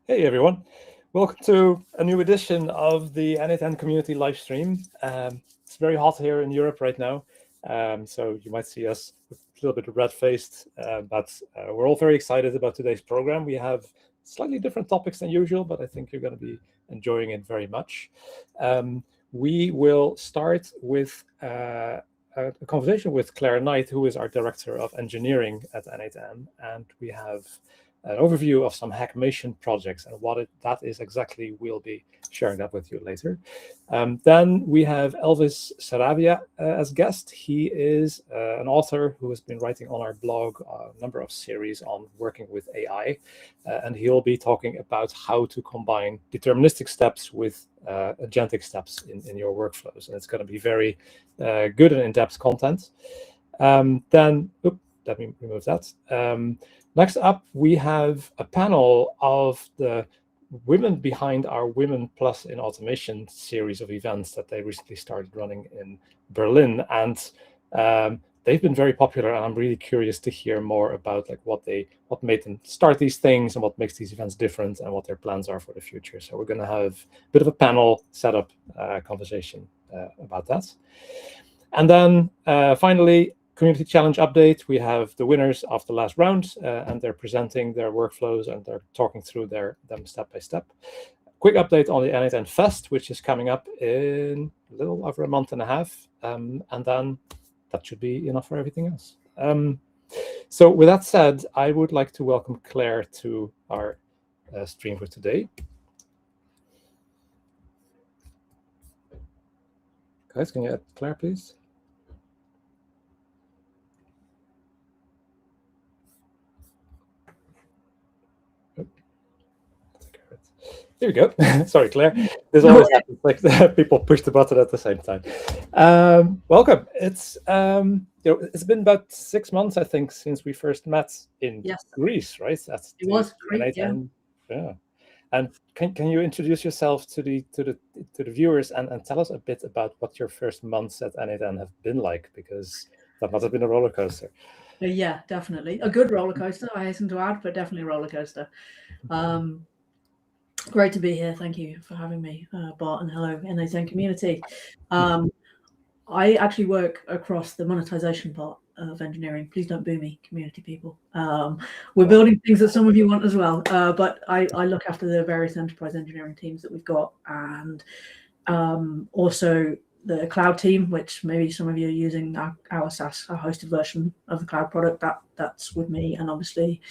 Hey everyone, welcome to a new edition of the n8n community live stream. It's very hot here in Europe right now, so you might see us a little bit red-faced, but we're all very excited about today's program. We have slightly different topics than usual, but I think you're going to be enjoying it very much. We will start with a conversation with Claire Knight, who is our Director of Engineering at n8n, and we have an overview of some Hackmation projects and what that is exactly. We'll be sharing that with you later. Then we have Elvis Saravia as guest. He is an author who has been writing on our blog a number of series on working with AI, and he'll be talking about how to combine deterministic steps with agentic steps in your workflows, and it's going to be very good and in-depth content. Then, let me remove that. Next up, we have a panel of the women behind our Women Plus in Automation series of events that they recently started running in Berlin. And they've been very popular, and I'm really curious to hear more about like what made them start these things and what makes these events different and what their plans are for the future. So we're going to have a bit of a panel setup conversation about that. And then finally, Community Challenge update. We have the winners of the last round, and they're presenting their workflows and they're talking through them step by step. Quick update on the n8n Fest, which is coming up in a little over a month and a half, and then that should be enough for everything else. So with that said, I would like to welcome Claire to our stream for today. Guys, can you add Claire, please? Here we go. Sorry, Claire. This always happens, like people push the button at the same time. Welcome. It's it's been about 6 months, I think, since we first met in Greece, right? It was great, yeah. And can you introduce yourself to the viewers and tell us a bit about what your first months at n8n have been like, because that must have been a roller coaster. Yeah, definitely a good roller coaster, I hasten to add, but definitely a roller coaster. Great to be here. Thank you for having me, Bart, and hello, n8n community. I actually work across the monetization part of engineering. Please don't boo me, community people. We're building things that some of you want as well, but I look after the various enterprise engineering teams that we've got, and also the cloud team, which maybe some of you are using our SaaS, our hosted version of the cloud product. That's with me, and obviously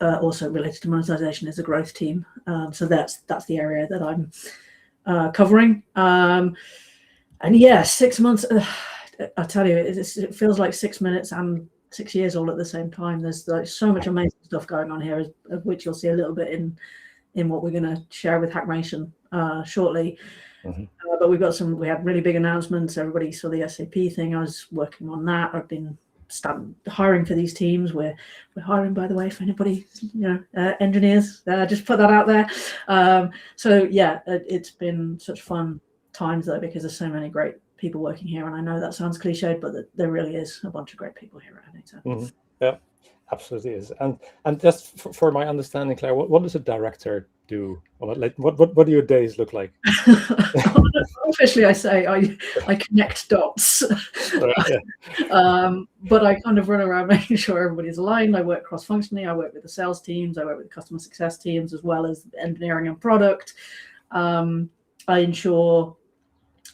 also related to monetization is the growth team. So that's the area that I'm covering. And yeah, 6 months. I tell you, it feels like 6 minutes and 6 years all at the same time. There's like so much amazing stuff going on here, of which you'll see a little bit in what we're going to share with Hackmation shortly. But we had really big announcements. Everybody saw the SAP thing. I was working on that. I've been hiring for these teams. We're hiring, by the way, for anybody, engineers. Just put that out there. So yeah, it's been such fun times though, because there's so many great people working here. And I know that sounds cliched, but there really is a bunch of great people here at n8n. Yeah, absolutely is. And just for my understanding, Claire, what does a director do? What do your days look like? Officially, I say I connect dots. But I kind of run around making sure everybody's aligned. I work cross-functionally. I work with the sales teams. I work with the customer success teams, as well as engineering and product. I ensure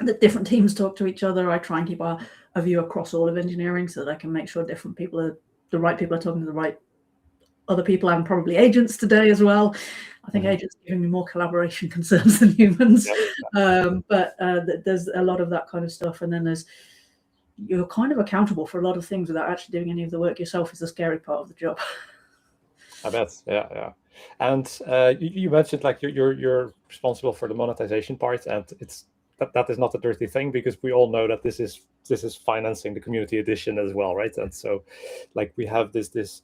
that different teams talk to each other. I try and keep a view across all of engineering so that I can make sure the right people are talking to the right other people, and probably agents today as well. I think agents are giving me more collaboration concerns than humans. But there's a lot of that kind of stuff. And then you're kind of accountable for a lot of things without actually doing any of the work yourself, is the scary part of the job. I bet, yeah. And you mentioned like you're responsible for the monetization part, and that is not a dirty thing, because we all know that this is financing the community edition as well, right? And so like we have this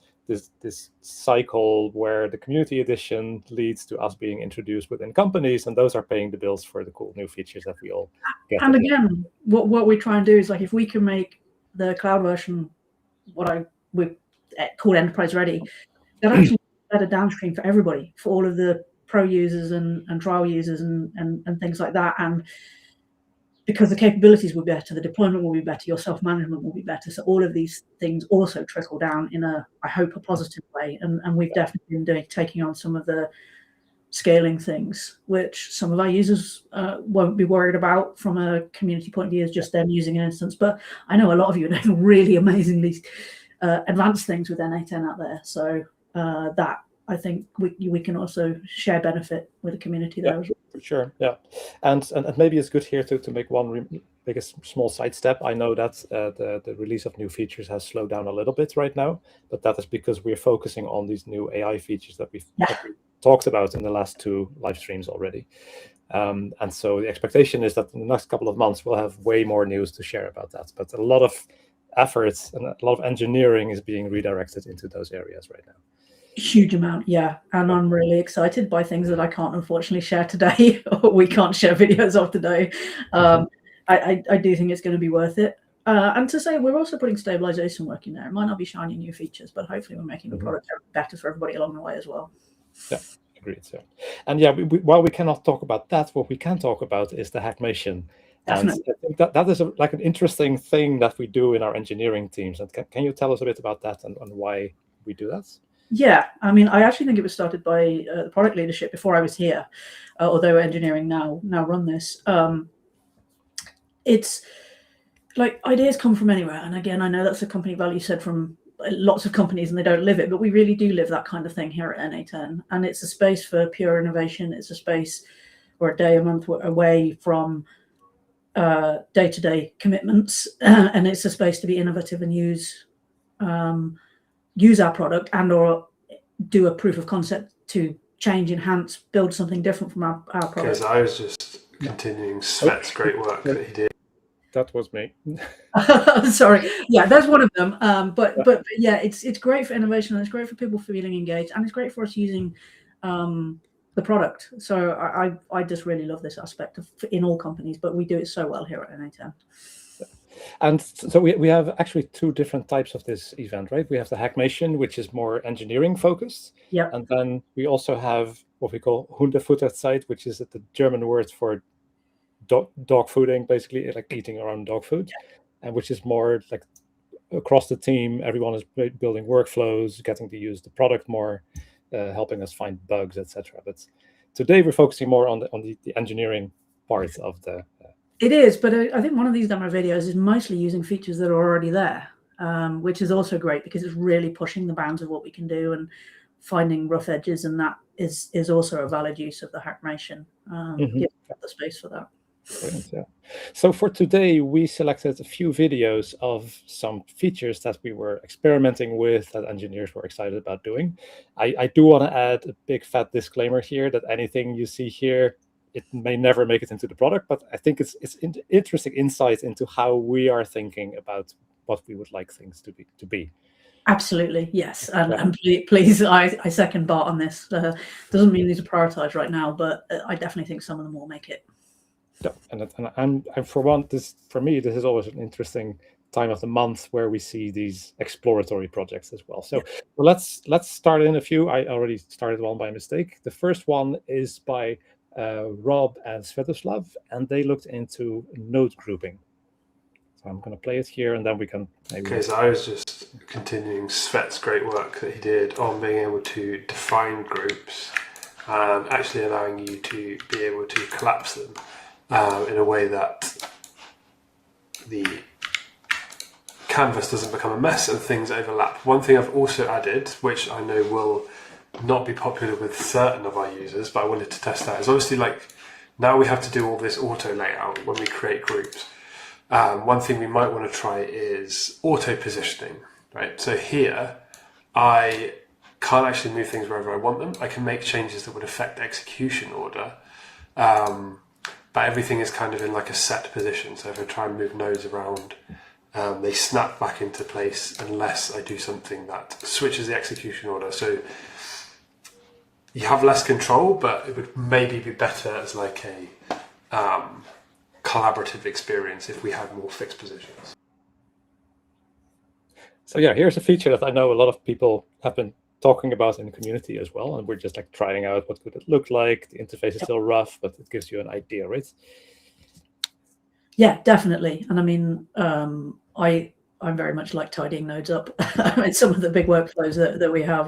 cycle where the community edition leads to us being introduced within companies, and those are paying the bills for the cool new features that we all get. And again, what we try and do is, like, if we can make the cloud version we call enterprise ready, that actually better downstream for everybody, for all of the pro users and trial users and things like that. And because the capabilities will be better, the deployment will be better, your self-management will be better. So all of these things also trickle down in a, I hope, a positive way. And we've definitely been taking on some of the scaling things, which some of our users won't be worried about from a community point of view, is just them using an instance. But I know a lot of you are doing really amazingly advanced things with n8n out there. So that, I think we can also share benefit with the community there as well. For sure, yeah. And maybe it's good here to make make a small sidestep. I know that the release of new features has slowed down a little bit right now, but that is because we're focusing on these new AI features that we've talked about in the last 2 live streams already. And so the expectation is that in the next couple of months, we'll have way more news to share about that. But a lot of efforts and a lot of engineering is being redirected into those areas right now. Huge amount, yeah. And I'm really excited by things that I can't unfortunately share today, or we can't share videos of today. I do think it's going to be worth it. And to say, we're also putting stabilization work in there. It might not be shiny new features, but hopefully we're making the product better for everybody along the way as well. Yeah, agreed. So, and yeah, while we cannot talk about that, what we can talk about is the hackmation. Definitely. And I think that is like an interesting thing that we do in our engineering teams. And can you tell us a bit about that and why we do that? Yeah, I mean, I actually think it was started by the product leadership before I was here, although engineering now run this. It's like ideas come from anywhere. And again, I know that's a company value said from lots of companies and they don't live it, but we really do live that kind of thing here at n8n. And it's a space for pure innovation. It's a space where a day, a month away from day-to-day commitments. And it's a space to be innovative and use our product and or do a proof of concept to change, enhance, build something different from our product. Because I was just continuing Svet's great work that he did. That was me. Sorry. Yeah, that's one of them. But yeah, it's great for innovation, and it's great for people feeling engaged, and it's great for us using the product. So I just really love this aspect in all companies, but we do it so well here at n8n. And so we have actually 2 different types of this event, right? We have the Hackmation, which is more engineering focused. Yeah. And then we also have what we call Hundefutterzeit, which is the German word for dog fooding, basically like eating our own dog food, and which is more like across the team. Everyone is building workflows, getting to use the product more, helping us find bugs, etc. But today we're focusing more on the engineering part of the. It is, but I think one of these demo videos is mostly using features that are already there, which is also great because it's really pushing the bounds of what we can do and finding rough edges, and that is also a valid use of the Hackmation. Give the space for that. Brilliant, yeah. So for today, we selected a few videos of some features that we were experimenting with that engineers were excited about doing. I do want to add a big fat disclaimer here that anything you see here, it may never make it into the product, but I think it's interesting insight into how we are thinking about what we would like things to be. Absolutely, yes. And please, I second Bart on this. Doesn't mean these are prioritized right now, but I definitely think some of them will make it. Yeah, and for one, for me, this is always an interesting time of the month where we see these exploratory projects as well. So let's start in a few. I already started one by mistake. The first one is by Rob and Svetoslav, and they looked into node grouping. So I'm going to play it here, and then we can maybe. Okay, so I was just continuing Svet's great work that he did on being able to define groups and actually allowing you to be able to collapse them in a way that the canvas doesn't become a mess and things overlap. One thing I've also added, which I know will not be popular with certain of our users, but I wanted to test that, is obviously like now we have to do all this auto layout when we create groups. One thing we might want to try is auto positioning, right? So here I can't actually move things wherever I want them. I can make changes that would affect execution order, but everything is kind of in like a set position. So if I try and move nodes around, they snap back into place unless I do something that switches the execution order. So you have less control, but it would maybe be better as like a collaborative experience if we had more fixed positions. So yeah, here's a feature that I know a lot of people have been talking about in the community as well, and we're just like trying out what could it look like. The interface is still rough, but it gives you an idea, right? Yeah, definitely. And I mean, I very much like tidying nodes up. I mean, some of the big workflows that we have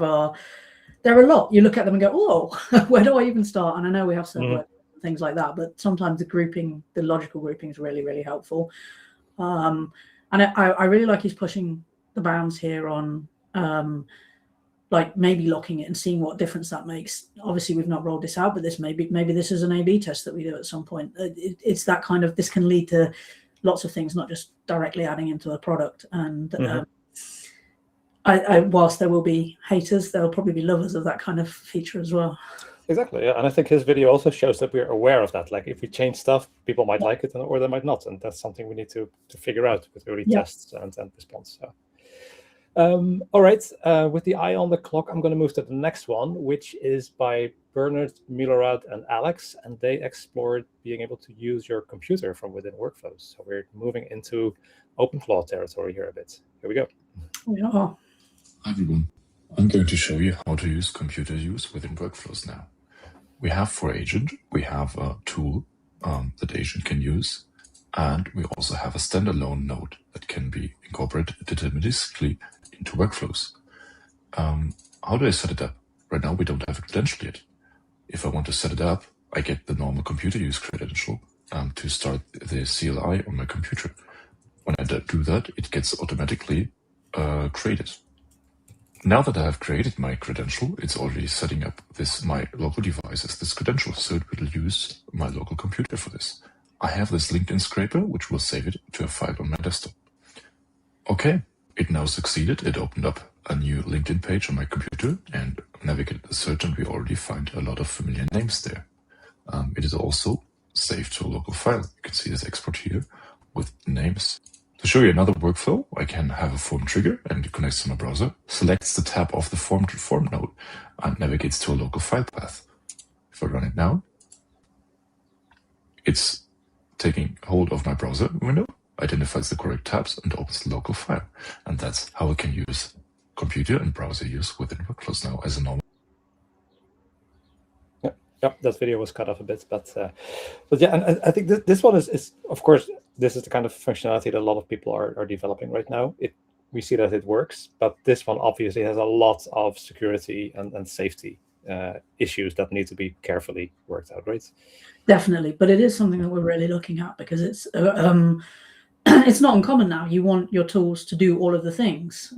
they're a lot. You look at them and go, oh, where do I even start? And I know we have some things like that, but sometimes the logical grouping is really, really helpful. And I really like he's pushing the bounds here on like maybe locking it and seeing what difference that makes. Obviously, we've not rolled this out, but maybe this is an A/B test that we do at some point. It's that kind of, this can lead to lots of things, not just directly adding into a product. And whilst there will be haters, there will probably be lovers of that kind of feature as well. Exactly, yeah. And I think his video also shows that we're aware of that. Like if we change stuff, people might like it or they might not, and that's something we need to figure out with early tests and response. So. All right, with the eye on the clock, I'm going to move to the next one, which is by Bernard, Milorad, and Alex, and they explored being able to use your computer from within workflows. So we're moving into OpenClaw territory here a bit. Here we go. Yeah. Hi everyone, I'm going to show you how to use computer use within workflows now. We have for Agent, we have a tool that Agent can use, and we also have a standalone node that can be incorporated deterministically into workflows. How do I set it up? Right now we don't have a credential yet. If I want to set it up, I get the normal computer use credential to start the CLI on my computer. When I do that, it gets automatically created. Now that I have created my credential, it's already setting up my local device as this credential, so it will use my local computer for this. I have this LinkedIn scraper, which will save it to a file on my desktop. Okay, it now succeeded. It opened up a new LinkedIn page on my computer and navigated the search, and we already find a lot of familiar names there. It is also saved to a local file. You can see this export here with names. To show you another workflow, I can have a form trigger and it connects to my browser, selects the tab of the form node, and navigates to a local file path. If I run it now, it's taking hold of my browser window, identifies the correct tabs, and opens the local file. And that's how I can use computer and browser use within workflows now as a normal. Yep, that video was cut off a bit, but yeah, and I think this one is of course, this is the kind of functionality that a lot of people are developing right now. We see that it works, but this one obviously has a lot of security and safety issues that need to be carefully worked out, right? Definitely, but it is something that we're really looking at because it's it's not uncommon now. You want your tools to do all of the things.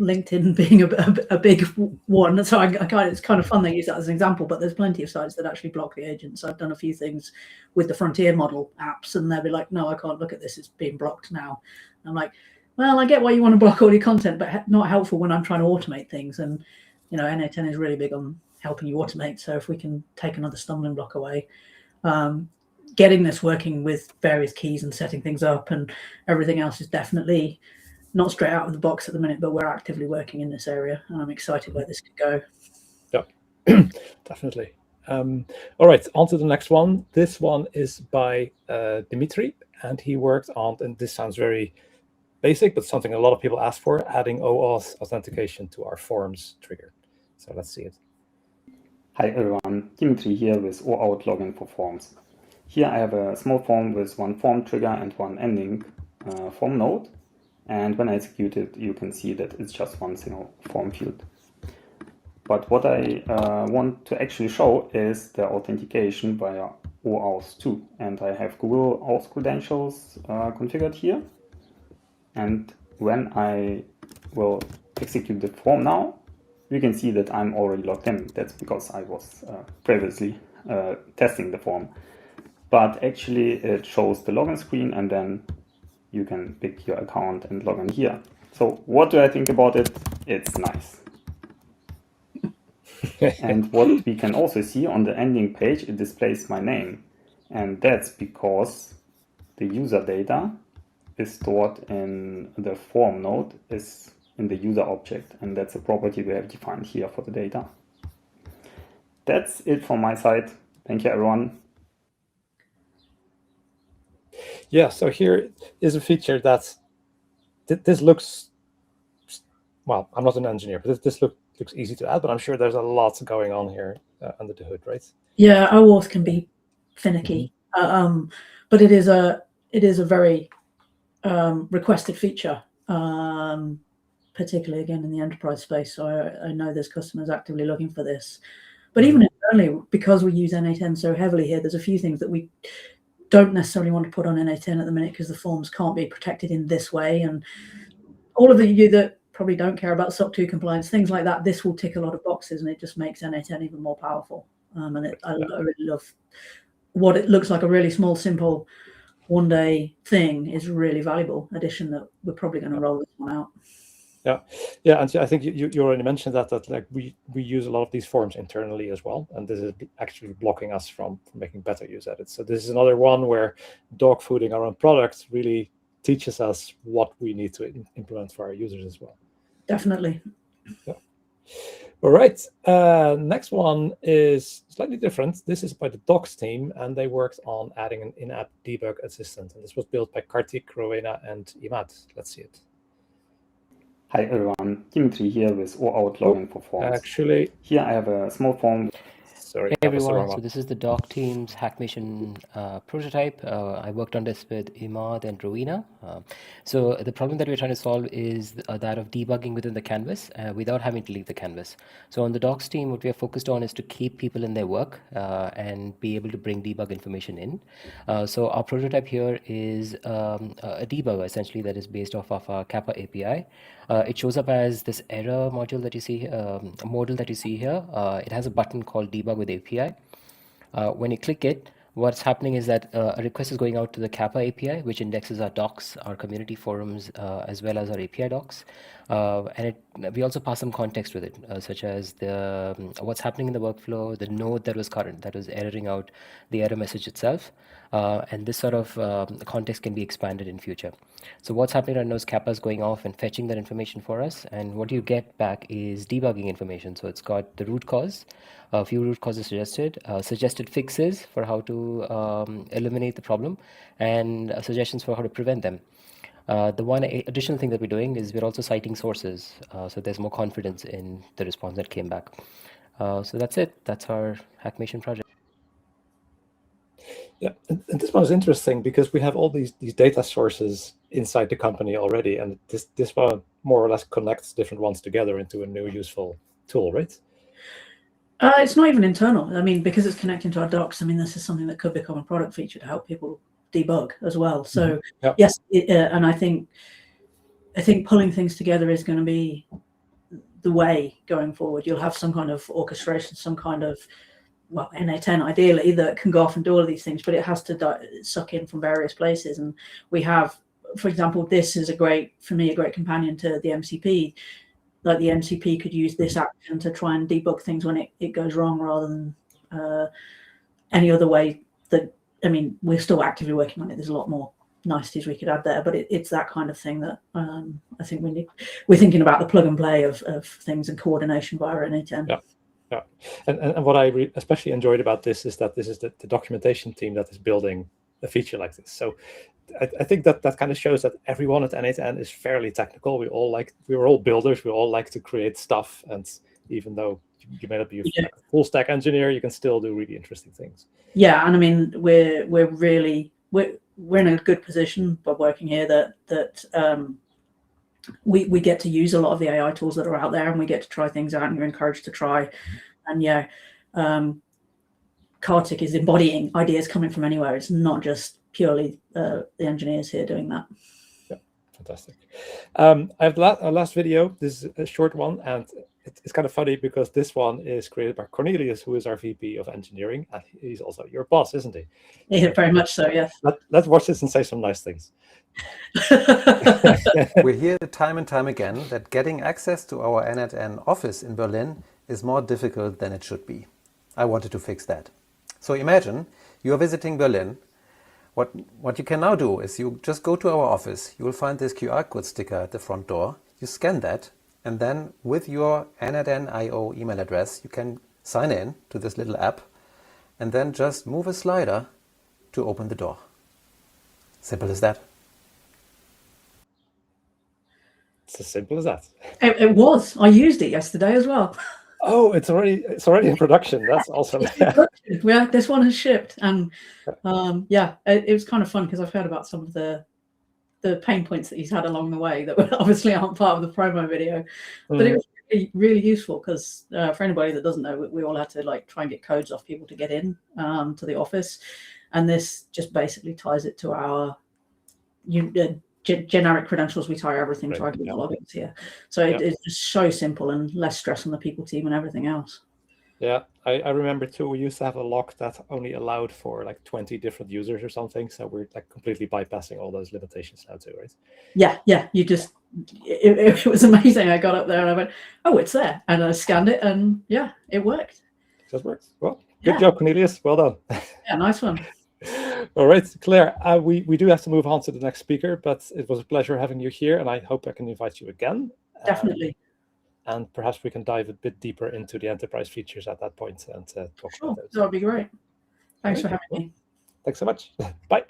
LinkedIn being a big one, so it's kind of fun they use that as an example, but there's plenty of sites that actually block the agents. I've done a few things with the Frontier model apps, and they'll be like, no, I can't look at this, it's being blocked now. I'm like, well, I get why you want to block all your content, but not helpful when I'm trying to automate things. And n8n is really big on helping you automate, so if we can take another stumbling block away, getting this working with various keys and setting things up and everything else is definitely not straight out of the box at the minute, but we're actively working in this area, and I'm excited where this could go. Yeah, definitely. All right, on to the next one. This one is by Dimitri, and he worked on, and this sounds very basic, but something a lot of people ask for, adding OAuth authentication to our forms trigger. So let's see it. Hi everyone, Dimitri here with OAuth login for forms. Here I have a small form with one form trigger and one ending form node. And when I execute it, you can see that it's just one single form field. But what I want to actually show is the authentication via OAuth 2. And I have Google Auth credentials configured here. And when I will execute the form now, you can see that I'm already logged in. That's because I was previously testing the form. But actually it shows the login screen, and then you can pick your account and log in here. So what do I think about it? It's nice. And what we can also see on the ending page, it displays my name. And that's because the user data is stored in the form node, is in the user object. And that's a property we have defined here for the data. That's it from my side. Thank you, everyone. Yeah, so here is a feature that this looks well, I'm not an engineer, but this looks easy to add, but I'm sure there's a lot going on here under the hood, right? Yeah, OAuth can be finicky, but it is a very requested feature, particularly again in the enterprise space. So I know there's customers actively looking for this. But even internally, because we use n8n so heavily here, there's a few things that we don't necessarily want to put on n8n at the minute because the forms can't be protected in this way. And all of you that probably don't care about SOC 2 compliance, things like that, this will tick a lot of boxes, and it just makes n8n even more powerful. And I really love what it looks like. A really small, simple one-day thing is a really valuable addition that we're probably going to roll this one out. Yeah, and I think you already mentioned that like we use a lot of these forms internally as well, and this is actually blocking us from making better use of it. So this is another one where dog fooding our own products really teaches us what we need to implement for our users as well. Definitely. Yeah. All right. Next one is slightly different. This is by the docs team, and they worked on adding an in-app debug assistant, and this was built by Kartik, Rowena, and Imad. Let's see it. Hi everyone, Dimitri here with OAuth logging for forms. Actually, here I have a small form. Sorry, Hey everyone, so this is the doc team's HackMation prototype. I worked on this with Imad and Rowena. So the problem that we're trying to solve is that of debugging within the canvas without having to leave the canvas. So on the docs team, what we are focused on is to keep people in their work and be able to bring debug information in. So our prototype here is a debugger essentially that is based off of our Kappa API. It shows up as this error module that you see, modal that you see here. It has a button called debug with API. When you click it, what's happening is that a request is going out to the Kappa API, which indexes our docs, our community forums, as well as our API docs. And we also pass some context with it, such as the what's happening in the workflow, the node that was current, that was erroring out the error message itself. And this sort of context can be expanded in future. So what's happening right now is Kappa is going off and fetching that information for us. And what you get back is debugging information. So it's got the root cause, a few root causes suggested, suggested fixes for how to eliminate the problem, and suggestions for how to prevent them. The one additional thing that we're doing is we're also citing sources, so there's more confidence in the response that came back. So that's it. That's our HackMation project. Yeah, and this one is interesting because we have all these data sources inside the company already, and this one more or less connects different ones together into a new useful tool, right? It's not even internal. I mean, because it's connecting to our docs, I mean, this is something that could become a product feature to help people debug as well. So yes, and I think pulling things together is going to be the way going forward. You'll have some kind of orchestration, some kind of, well, n8n ideally that can go off and do all of these things, but it has to suck in from various places. And we have, for example, this is for me, a great companion to the MCP. Like the MCP could use this action to try and debug things when it goes wrong, rather than any other way. That, I mean, we're still actively working on it. There's a lot more niceties we could add there, but it's that kind of thing that I think we're thinking about the plug and play of things and coordination via n8n. Yeah, and what I especially enjoyed about this is that this is the documentation team that is building a feature like this. So I think that kind of shows that everyone at n8n is fairly technical. We're all builders. We all like to create stuff, and even though you may not be a full stack engineer, you can still do really interesting things. Yeah, and I mean we're in a good position by working here that we get to use a lot of the AI tools that are out there, and we get to try things out, and you're encouraged to try. And Kartik is embodying ideas coming from anywhere. It's not just purely the engineers here doing that. Yeah, fantastic. I have a last video. This is a short one, and it's kind of funny because this one is created by Cornelius, who is our VP of engineering, and he's also your boss, isn't he? Yeah, very much so, yes. Let's watch this and say some nice things. We hear time and time again that getting access to our n8n office in Berlin is more difficult than it should be. I wanted to fix that. So imagine you are visiting Berlin. What you can now do is you just go to our office. You will find this QR code sticker at the front door. You scan that, and then with your n8n.io email address, you can sign in to this little app and then just move a slider to open the door. Simple as that. It's as simple as that. It was. I used it yesterday as well. Oh, it's already in production. That's awesome. Yeah, this one has shipped, and yeah, it was kind of fun because I've heard about some of the pain points that he's had along the way that obviously aren't part of the promo video, but it was really, really useful because for anybody that doesn't know, we all had to like try and get codes off people to get in to the office, and this just basically ties it to our generic credentials. We tie everything to our logins here, so it's just so simple and less stress on the people team and everything else. Yeah, I remember too, we used to have a lock that only allowed for like 20 different users or something, so we're like completely bypassing all those limitations now too, right? Yeah, you just, it was amazing. I got up there and I went, oh, it's there, and I scanned it, and yeah, it worked. It just works. Well, good job, Cornelius. Well done. Yeah, nice one. All right, Claire, we do have to move on to the next speaker, but it was a pleasure having you here, and I hope I can invite you again. Definitely. And perhaps we can dive a bit deeper into the enterprise features at that point and talk about those. That would be great. Thanks for having me. Thanks so much. Bye.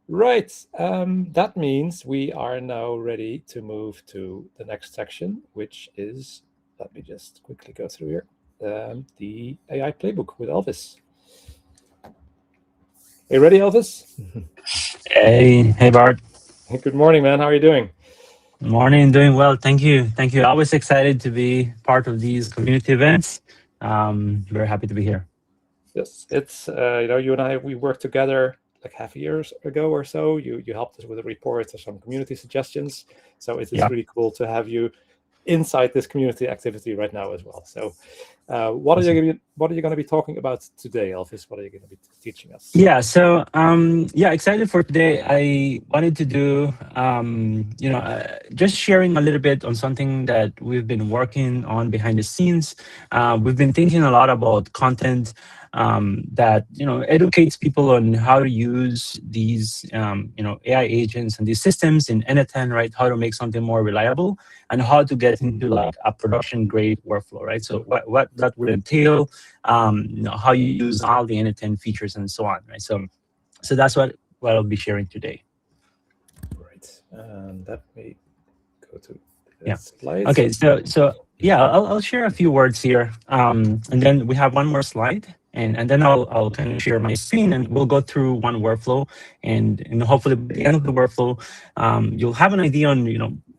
Right. That means we are now ready to move to the next section, which is, let me just quickly go through here, the AI Playbook with Elvis. Are you ready, Elvis? Hey, Bart. Good morning, man. How are you doing? Morning, doing well. Thank you. Always excited to be part of these community events. Very happy to be here. Yes, it's you and I, we worked together like half a year ago or so. You helped us with a report or some community suggestions. So it is really cool to have you inside this community activity right now as well. So what are you going to be talking about today, Elvis? What are you going to be teaching us? Yeah, so excited for today. I wanted to do just sharing a little bit on something that we've been working on behind the scenes. We've been thinking a lot about content that educates people on how to use these AI agents and these systems in n8n, right? How to make something more reliable and how to get into like a production grade workflow, right? So what that would entail, how you use all the n8n features and so on, right? So that's what I'll be sharing today. Right, and let me go to the slides. Okay, so yeah, I'll share a few words here, and then we have one more slide. And then I'll kind of share my screen and we'll go through one workflow, and hopefully by the end of the workflow, you'll have an idea on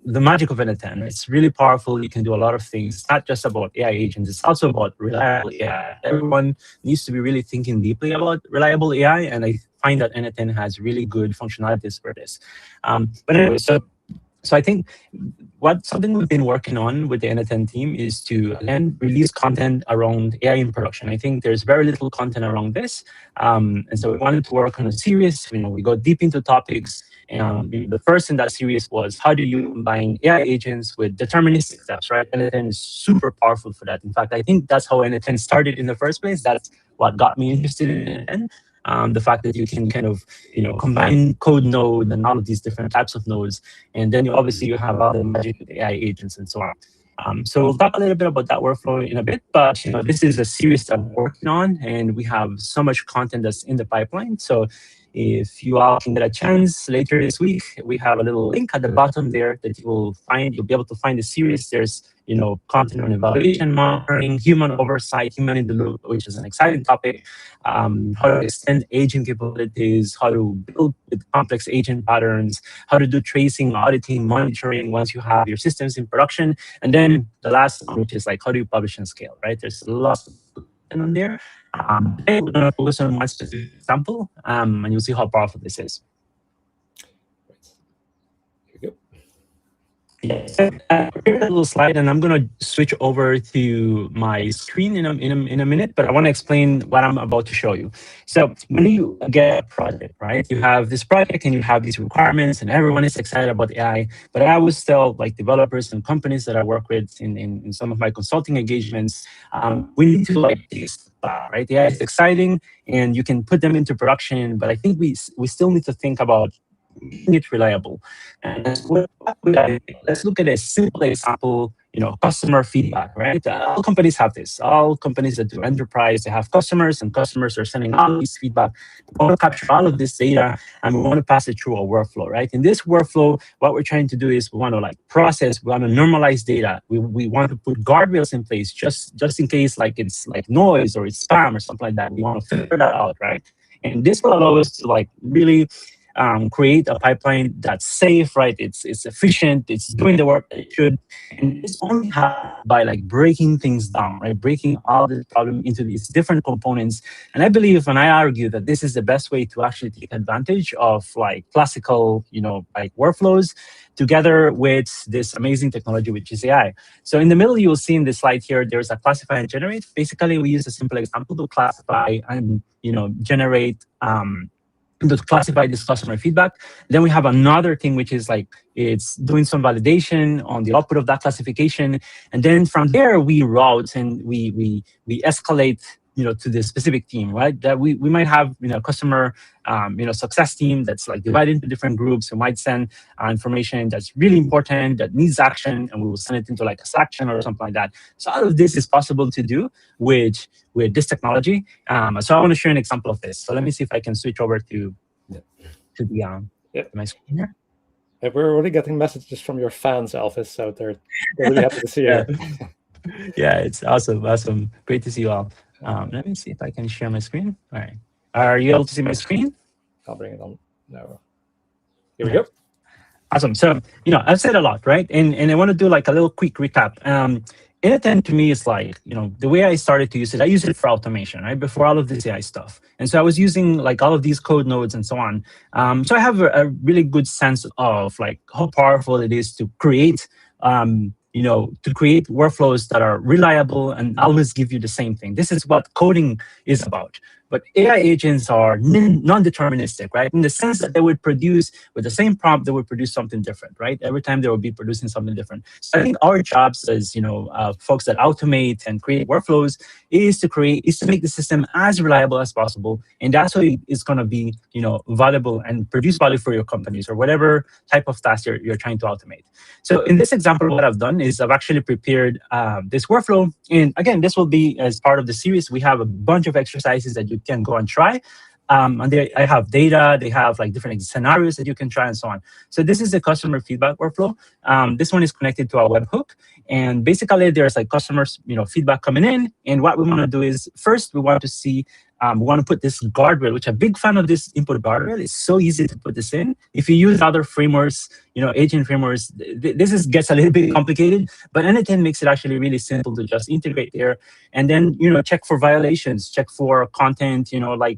the magic of n8n. It's really powerful. You can do a lot of things. It's not just about AI agents. It's also about reliable AI. Everyone needs to be really thinking deeply about reliable AI, and I find that n8n has really good functionalities for this. But anyway, so I think something we've been working on with the n8n team is to again release content around AI in production. I think there's very little content around this, and so we wanted to work on a series. We go deep into topics. And the first in that series was how do you combine AI agents with deterministic steps, right? n8n is super powerful for that. In fact, I think that's how n8n started in the first place. That's what got me interested in n8n. The fact that you can kind of combine code node and all of these different types of nodes, and then obviously you have other magic with AI agents and so on. So we'll talk a little bit about that workflow in a bit, but this is a series that I'm working on, and we have so much content that's in the pipeline. So if you all can get a chance later this week, we have a little link at the bottom there that you will find. You'll be able to find the series. There's content on evaluation, monitoring, human oversight, human in the loop, which is an exciting topic. How to extend agent capabilities, how to build with complex agent patterns, how to do tracing, auditing, monitoring once you have your systems in production, and then the last one, which is like how do you publish and scale, right? There's lots of content on there. Today we're going to focus on one specific example, and you'll see how powerful this is. Yeah, so here's a little slide, and I'm going to switch over to my screen in a minute, but I want to explain what I'm about to show you. So when you get a project, right, you have this project and you have these requirements, and everyone is excited about AI, but I always tell like developers and companies that I work with in some of my consulting engagements, we need to like take a step back, right? AI is exciting, and you can put them into production, but I think we still need to think about making it reliable. And let's look at a simple example customer feedback, right? All companies have this. All companies that do enterprise, they have customers, and customers are sending out these feedback. We want to capture all of this data, and we want to pass it through a workflow, right? In this workflow, what we're trying to do is we want to process, we want to normalize data. We want to put guardrails in place just in case it's like noise or it's spam or something like that. We want to figure that out, right? And this will allow us to really create a pipeline that's safe, right? It's efficient. It's doing the work that it should. And this only happens by breaking things down, right? Breaking all this problem into these different components. And I believe, and I argue that this is the best way to actually take advantage of classical, workflows together with this amazing technology, which is AI. So in the middle, you'll see in this slide here, there's a classify and generate. Basically, we use a simple example to classify and generate to classify this customer feedback. Then we have another thing, which is it's doing some validation on the output of that classification. And then from there, we route and we escalate to the specific team, right? That we might have customer success team that's divided into different groups who might send information that's really important, that needs action, and we will send it into a section or something like that. So all of this is possible to do with this technology. So I want to share an example of this. So let me see if I can switch over to my screen here. Yeah, we're already getting messages from your fans, Elvis, so they're really happy to see you. Yeah, it's awesome. Great to see you all. Let me see if I can share my screen. All right. Are you able to see my screen? I'll bring it on now. Here we go. Awesome. So, I've said a lot, right? And I want to do a little quick recap. n8n to me is the way I started to use it, I use it for automation, right? Before all of this AI stuff. And so I was using all of these code nodes and so on. So I have a really good sense of how powerful it is to create workflows that are reliable and always give you the same thing. This is what coding is about. But AI agents are non-deterministic, right? In the sense that they would produce, with the same prompt, they would produce something different, right? Every time they will be producing something different. So I think our jobs as, folks that automate and create workflows is to make the system as reliable as possible. And that's how it's going to be, valuable and produce value for your companies or whatever type of task you're trying to automate. So in this example, what I've done is I've actually prepared this workflow. And again, this will be as part of the series. We have a bunch of exercises that you can go and try. And I have data, they have different scenarios that you can try and so on. So this is the customer feedback workflow. This one is connected to our webhook. And basically there's customers, feedback coming in. And what we want to do is first we want to see, we want to put this guardrail, which I'm a big fan of this input guardrail. It's so easy to put this in. If you use other frameworks, agent frameworks, this gets a little bit complicated, but n8n makes it actually really simple to just integrate there. And then, check for violations, check for content,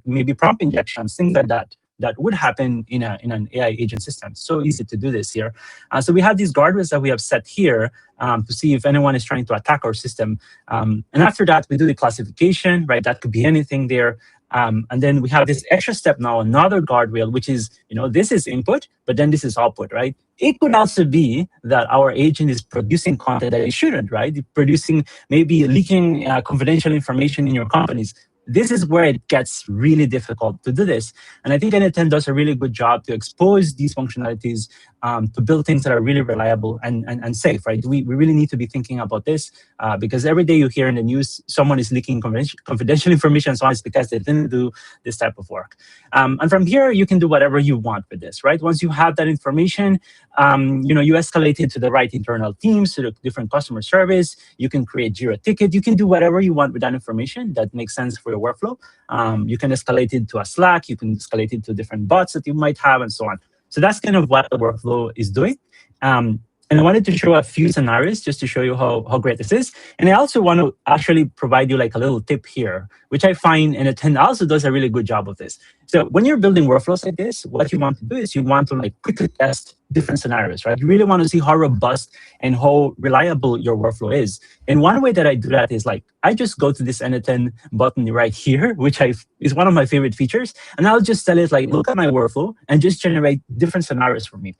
maybe prompt injections, things like that would happen in an AI agent system. So easy to do this here. So we have these guardrails that we have set here to see if anyone is trying to attack our system. And after that, we do the classification, right? That could be anything there. And then we have this extra step now, another guardrail, which is, this is input, but then this is output, right? It could also be that our agent is producing content that it shouldn't, right? Producing, maybe leaking confidential information in your companies. This is where it gets really difficult to do this. And I think n8n does a really good job to expose these functionalities to build things that are really reliable and safe, right? We really need to be thinking about this because every day you hear in the news, someone is leaking confidential information, so on, it's because they didn't do this type of work. And from here, you can do whatever you want with this, right? Once you have that information, you escalate it to the right internal teams, to the different customer service. You can create Jira ticket. You can do whatever you want with that information that makes sense for your workflow. You can escalate it to a Slack. You can escalate it to different bots that you might have and so on. So that's kind of what the workflow is doing. And I wanted to show a few scenarios just to show you how great this is. And I also want to actually provide you a little tip here, which I find n8n also does a really good job of this. So when you're building workflows like this, what you want to do is you want to quickly test different scenarios, right? You really want to see how robust and how reliable your workflow is. And one way that I do that is I just go to this n8n button right here, which is one of my favorite features. And I'll just tell it look at my workflow and just generate different scenarios for me.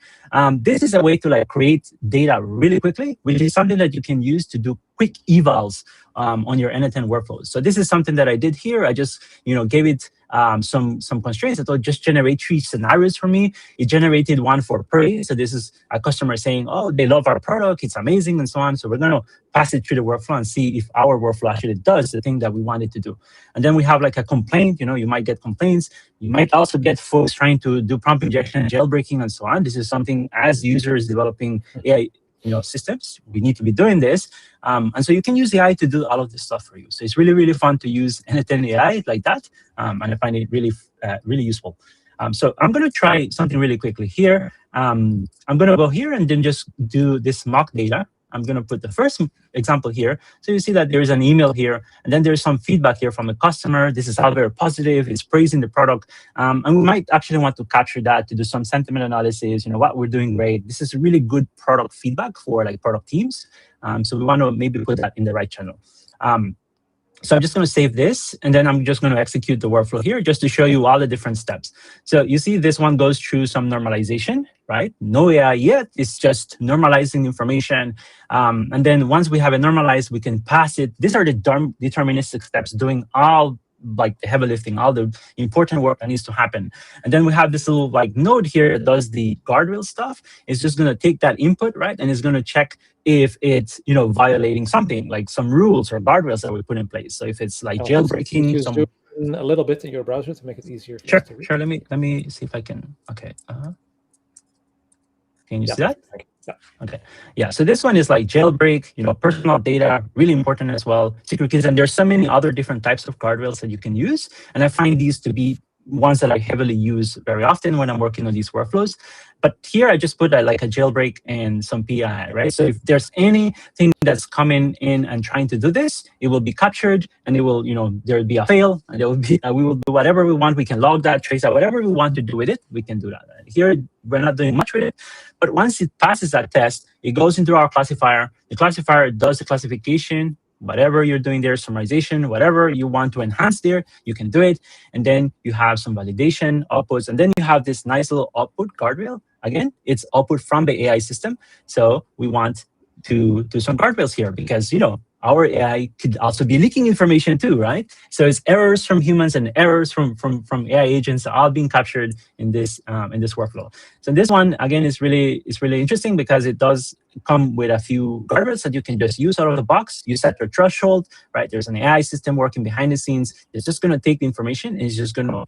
This is a way to create data really quickly, which is something that you can use to do quick evals on your n8n workflows. So this is something that I did here. I just gave it some constraints. I thought just generate 3 scenarios for me. It generated one for pray. So this is a customer saying, oh, they love our product, it's amazing, and so on. So we're going to pass it through the workflow and see if our workflow actually does the thing that we want it to do. And then we have like a complaint. You might get complaints. You might also get folks trying to do prompt injection and jailbreaking and so on. This is something as users developing AI systems, we need to be doing this. And so you can use AI to do all of this stuff for you. So it's really, really fun to use n8n AI like that. And I find it really, really useful. So I'm going to try something really quickly here. I'm going to go here and then just do this mock data. I'm going to put the first example here. So you see that there's an email here, and then there's some feedback here from the customer. This is all very positive. It's praising the product. And we might actually want to capture that to do some sentiment analysis. What we're doing great. This is really good product feedback for like product teams. So we want to maybe put that in the right channel. So I'm just going to save this, and then I'm just going to execute the workflow here just to show you all the different steps. So you see this one goes through some normalization, right? No AI yet. It's just normalizing information. And then once we have it normalized, we can pass it. These are the deterministic steps doing all like the heavy lifting, all the important work that needs to happen. And then we have this little like node here that does the guardrail stuff. It's just going to take that input, right? And it's going to check if it's, violating something like some rules or guardrails that we put in place. So if it's like jailbreaking, a little bit in your browser to make it easier. Sure. Let me see if I can. Okay. Can you see that? Yeah. Okay. Yeah. So this one is like jailbreak, personal data, really important as well. Secret keys, and there's so many other different types of guardrails that you can use. And I find these to be ones that I heavily use very often when I'm working on these workflows. But here I just put like a jailbreak and some PI, right? So if there's anything that's coming in and trying to do this, it will be captured, and it will, there will be a fail, and there will be, we will do whatever we want. We can log that, trace out, whatever we want to do with it, we can do that. Here, we're not doing much with it, but once it passes that test, it goes into our classifier. The classifier does the classification. Whatever you're doing there, summarization, whatever you want to enhance there, you can do it. And then you have some validation outputs. And then you have this nice little output guardrail. Again, it's output from the AI system. So we want to do some guardrails here because, our AI could also be leaking information too, right? So it's errors from humans and errors from AI agents all being captured in this workflow. So this one again is really interesting because it does come with a few guardrails that you can just use out of the box. You set your threshold, right? There's an AI system working behind the scenes. It's just going to take the information and it's just going to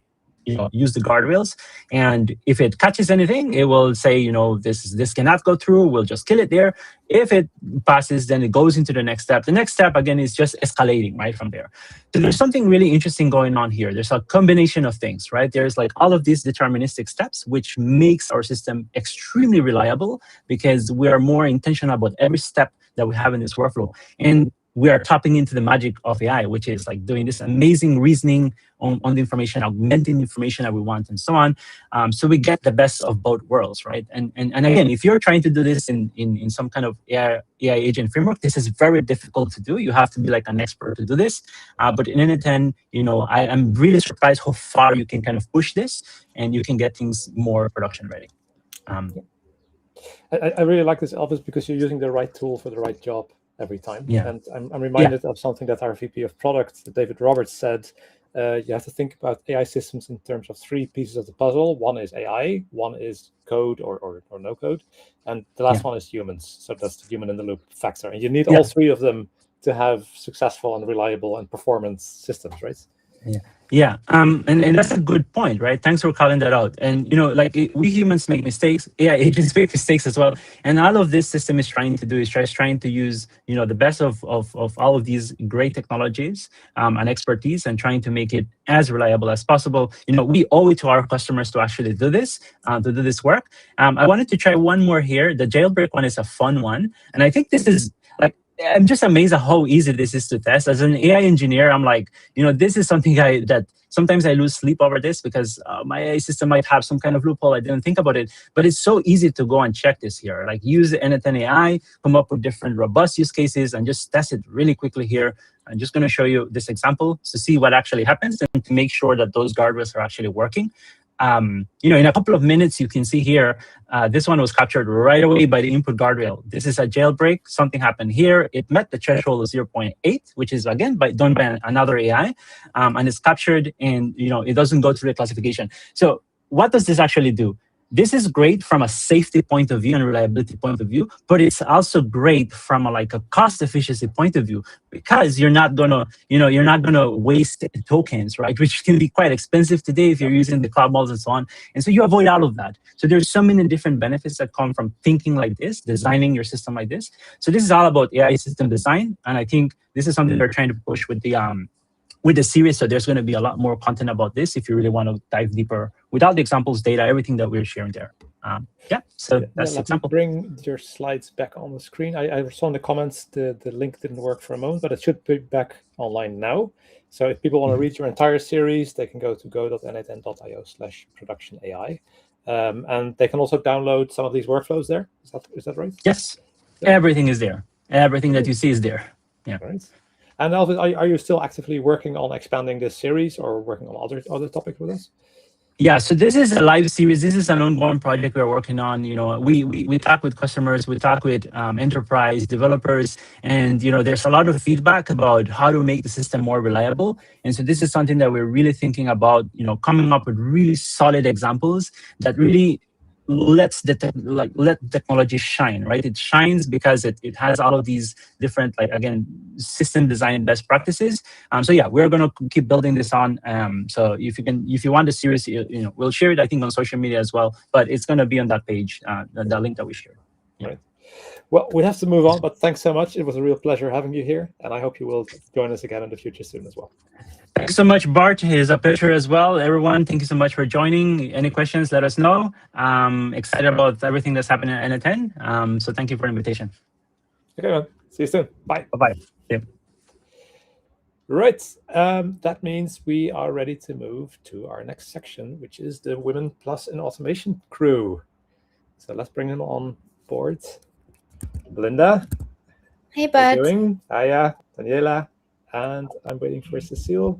use the guardrails, and if it catches anything, it will say, this cannot go through. We'll just kill it there. If it passes, then it goes into the next step. The next step again is just escalating right from there. So there's something really interesting going on here. There's a combination of things, right? There's like all of these deterministic steps, which makes our system extremely reliable because we are more intentional about every step that we have in this workflow, and we are tapping into the magic of AI, which is like doing this amazing reasoning on the information, augmenting information that we want, and so on. So we get the best of both worlds, right? And again, if you're trying to do this in some kind of AI agent framework, this is very difficult to do. You have to be like an expert to do this. But in n8n, I'm really surprised how far you can kind of push this, and you can get things more production ready. I really like this, Elvis, because you're using the right tool for the right job every time. Yeah. And I'm reminded of something that our VP of product, David Roberts, said. You have to think about AI systems in terms of 3 pieces of the puzzle. One is AI, one is code or no code, and the last one is humans. So that's the human in the loop factor. And you need all 3 of them to have successful and reliable and performance systems, right? Yeah, and that's a good point, right? Thanks for calling that out. And we humans make mistakes, AI agents make mistakes as well. And all of this system is trying to do is trying to use the best of all of these great technologies and expertise, and trying to make it as reliable as possible. We owe it to our customers to actually do this, work. I wanted to try one more here. The jailbreak one is a fun one, and I think this is I'm just amazed at how easy this is to test. As an AI engineer, I'm like, this is something that sometimes I lose sleep over this because my AI system might have some kind of loophole. I didn't think about it, but it's so easy to go and check this here. Like use the n8n AI, come up with different robust use cases, and just test it really quickly here. I'm just going to show you this example to see what actually happens and to make sure that those guardrails are actually working. in a couple of minutes, you can see here, this one was captured right away by the input guardrail. This is a jailbreak. Something happened here. It met the threshold of 0.8, which is, again, done by another AI, and it's captured, and it doesn't go through the classification. So what does this actually do? This is great from a safety point of view and reliability point of view, but it's also great from a cost efficiency point of view, because you're not gonna waste tokens, right? Which can be quite expensive today if you're using the cloud models and so on. And so you avoid all of that. So there's so many different benefits that come from thinking like this, designing your system like this. So this is all about AI system design, and I think this is something they're trying to push with the series. So there's going to be a lot more content about this if you really want to dive deeper with all the examples, data, everything that we're sharing there. So that's the example. Bring your slides back on the screen. I saw in the comments the link didn't work for a moment, but it should be back online now. So if people want to read your entire series, they can go to go.n8n.io/productionai. And they can also download some of these workflows there. Is that right? Yes. Yeah. Everything is there. Everything that you see is there. Yeah. Right. And Elvis, are you still actively working on expanding this series or working on other topics with us? Yeah, so this is a live series. This is an ongoing project we're working on. We talk with customers, we talk with enterprise developers, and there's a lot of feedback about how to make the system more reliable. And so this is something that we're really thinking about. Coming up with really solid examples that really let technology shine, right? It shines because it has all of these different, system design best practices. So yeah, we're gonna keep building this on. So if you want the series, we'll share it, I think, on social media as well. But it's gonna be on that page, the link that we shared. Yeah. Right. Well, we have to move on, but thanks so much. It was a real pleasure having you here, and I hope you will join us again in the future soon as well. Thanks so much, Bart. It's a pleasure as well. Everyone, thank you so much for joining. Any questions, let us know. Excited about everything that's happening at n8n. So thank you for the invitation. Okay, man. See you soon. Bye. Bye-bye. Yeah. Right. That means we are ready to move to our next section, which is the Women Plus in Automation crew. So let's bring them on board. Belinda. Hey, Bud. How are you doing? Aya, Daniela. And I'm waiting for Cecile.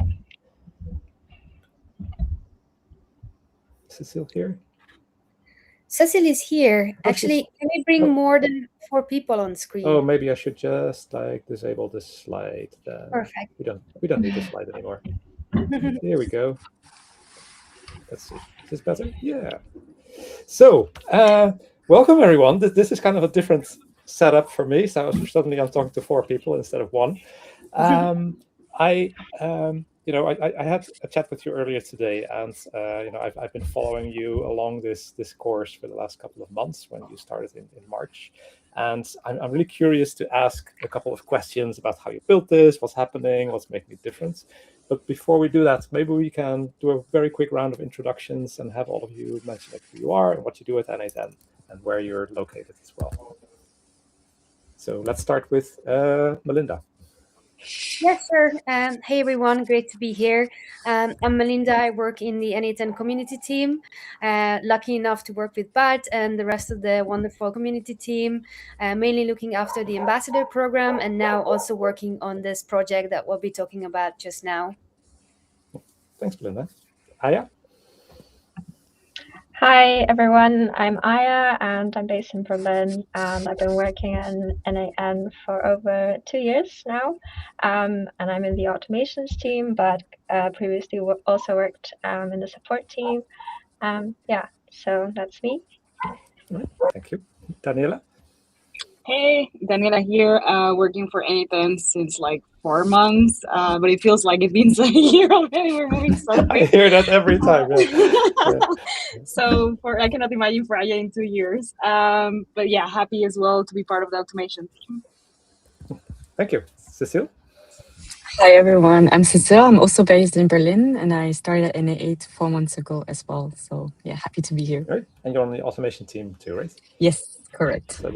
Cecile here? Cecile is here. Actually, can we bring more than 4 people on screen? Oh, maybe I should just disable this slide then. Perfect. We don't need this slide anymore. Here we go. Let's see. Is this better? Yeah. So, welcome everyone. This is kind of a different setup for me. So suddenly I'm talking to 4 people instead of 1. I had a chat with you earlier today, and I've been following you along this course for the last couple of months when you started in March, and I'm really curious to ask a couple of questions about how you built this, what's happening, what's making it different. But before we do that, maybe we can do a very quick round of introductions and have all of you mention who you are and what you do at n8n and where you're located as well. So let's start with Melinda. Yes, sir. Hey, everyone. Great to be here. I'm Melinda. I work in the n8n community team. Lucky enough to work with Bart and the rest of the wonderful community team, mainly looking after the ambassador program and now also working on this project that we'll be talking about just now. Thanks, Melinda. Aya? Hi, everyone. I'm Aya, and I'm based in Berlin. I've been working at n8n for over 2 years now, and I'm in the automations team, but previously also worked in the support team. So that's me. Thank you. Daniela? Hey, Daniela here, working for n8n since like 4 months, but it feels like it's been a year already. We're moving so quick. I hear that every time. Yeah. So I cannot imagine for Aya in 2 years. But yeah, happy as well to be part of the automation team. Thank you. Cecile? Hi, everyone. I'm Cecile. I'm also based in Berlin, and I started at n8n 4 months ago as well. So yeah, happy to be here. Right. And you're on the automation team too, right? Yes, correct. So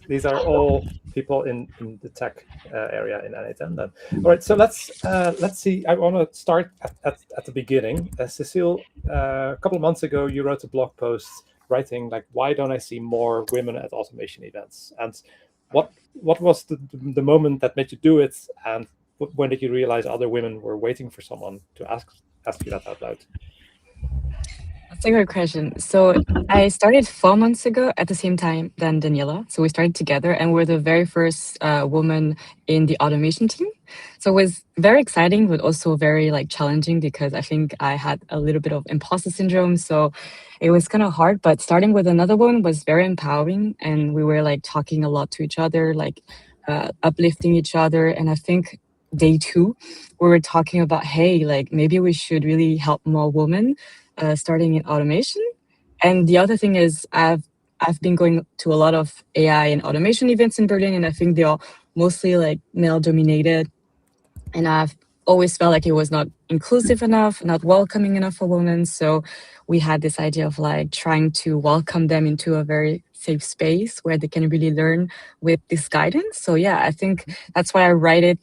these are all people in the tech area in n8n then. All right, so let's see. I want to start at the beginning. Cecile, a couple of months ago, you wrote a blog post writing like, why don't I see more women at automation events? And what was the moment that made you do it? And when did you realize other women were waiting for someone to ask you that out loud? It's a good question. So I started 4 months ago at the same time than Daniela. So we started together and we're the very first woman in the automation team. So it was very exciting, but also very like challenging because I think I had a little bit of imposter syndrome. So it was kind of hard, but starting with another one was very empowering. And we were like talking a lot to each other, like uplifting each other. And I think day 2, we were talking about, hey, like maybe we should really help more women starting in automation. And the other thing is I've been going to a lot of AI and automation events in Berlin, and I think they're mostly like male dominated. And I've always felt like it was not inclusive enough, not welcoming enough for women. So we had this idea of like trying to welcome them into a very safe space where they can really learn with this guidance. So yeah, I think that's why I write it,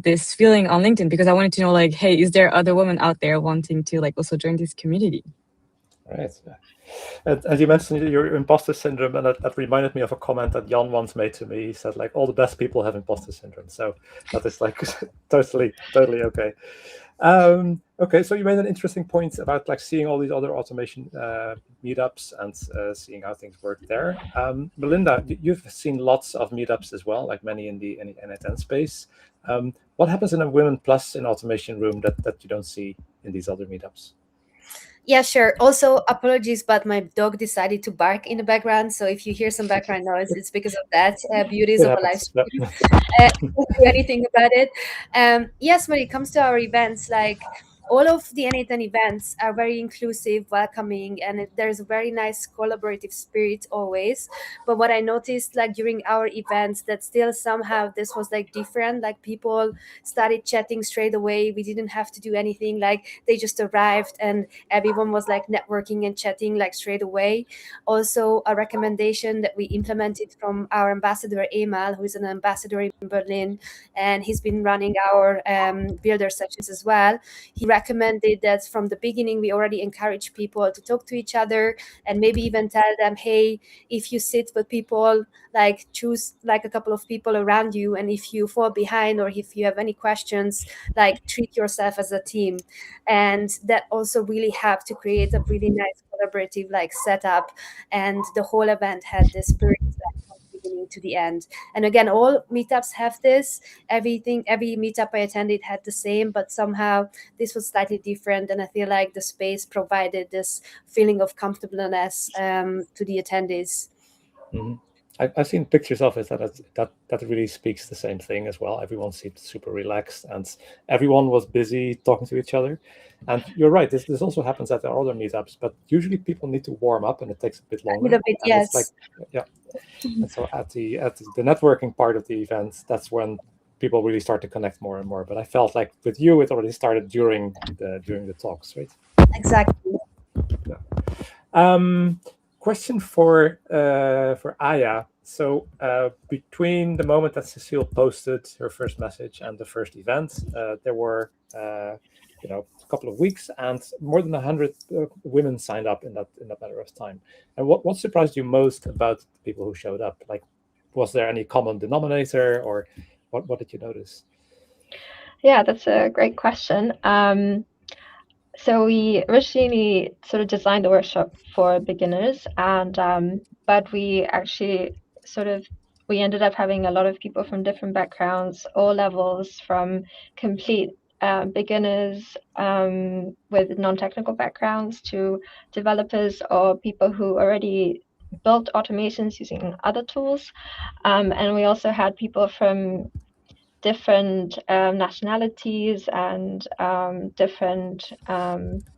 this feeling on LinkedIn, because I wanted to know like, hey, is there other women out there wanting to like also join this community? Right. And you mentioned your imposter syndrome, and that reminded me of a comment that Jan once made to me. He said, like, all the best people have imposter syndrome. So that is like totally okay. Okay, so you made an interesting point about like seeing all these other automation meetups and seeing how things work there. Melinda, you've seen lots of meetups as well, like many in the n8n space. What happens in a Women Plus in automation room that you don't see in these other meetups? Yeah, sure. Also, apologies, but my dog decided to bark in the background. So if you hear some background noise, it's because of that. Beauties of a live stream. Don't do anything about it. Yes, when it comes to our events, like all of the n8n events are very inclusive, welcoming, and there's a very nice collaborative spirit always. But what I noticed, like during our events, that still somehow this was like different. Like people started chatting straight away. We didn't have to do anything. Like they just arrived and everyone was like networking and chatting like straight away. Also, a recommendation that we implemented from our ambassador Emal, who is an ambassador in Berlin, and he's been running our builder sessions as well. He recommended that from the beginning we already encourage people to talk to each other and maybe even tell them, hey, if you sit with people, like choose like a couple of people around you, and if you fall behind or if you have any questions, like treat yourself as a team. And that also really helped to create a really nice collaborative like setup, and the whole event had this spirit from the beginning to the end. And again, all meetups have this. Every meetup I attended had the same, but somehow this was slightly different, and I feel like the space provided this feeling of comfortableness to the attendees. Mm-hmm. I've seen pictures of it that really speaks the same thing as well. Everyone seemed super relaxed and everyone was busy talking to each other. And you're right, this also happens at the other meetups, but usually people need to warm up and it takes a bit longer. A little bit, yes. It's like, yeah. And so at the networking part of the event, that's when people really start to connect more and more. But I felt like with you, it already started during the talks, right? Exactly. Yeah. Question for Aya. So between the moment that Cecile posted her first message and the first event, there were a couple of weeks, and more than 100 women signed up in that matter of time. And what surprised you most about the people who showed up? Like, was there any common denominator, or what did you notice? Yeah, that's a great question. So we originally sort of designed the workshop for beginners, and but we actually we ended up having a lot of people from different backgrounds, all levels, from complete beginners with non-technical backgrounds to developers or people who already built automations using other tools. And we also had people from different nationalities and different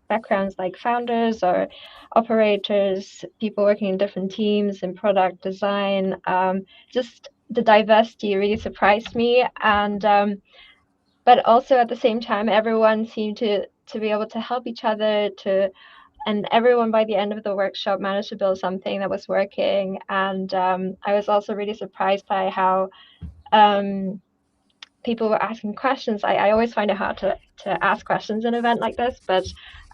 backgrounds, like founders or operators, people working in different teams in product design. Just the diversity really surprised me, and but also at the same time, everyone seemed to be able to help each other, and everyone by the end of the workshop managed to build something that was working. And I was also really surprised by how people were asking questions. I always find it hard to ask questions in an event like this, but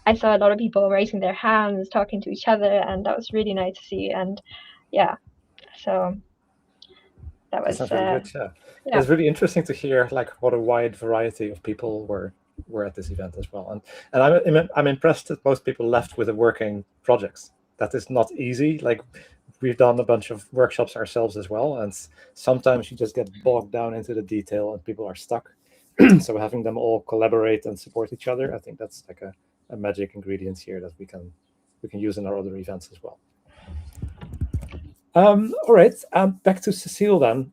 I saw a lot of people raising their hands, talking to each other, and that was really nice to see. And yeah, so that was really good. Yeah. Yeah. It's really interesting to hear like what a wide variety of people were were at this event as well. And I'm impressed that most people left with a working projects. That is not easy. Like, we've done a bunch of workshops ourselves as well, and sometimes you just get bogged down into the detail and people are stuck. So having them all collaborate and support each other, I think that's like a magic ingredient here that we can use in our other events as well. All right, back to Cecile then.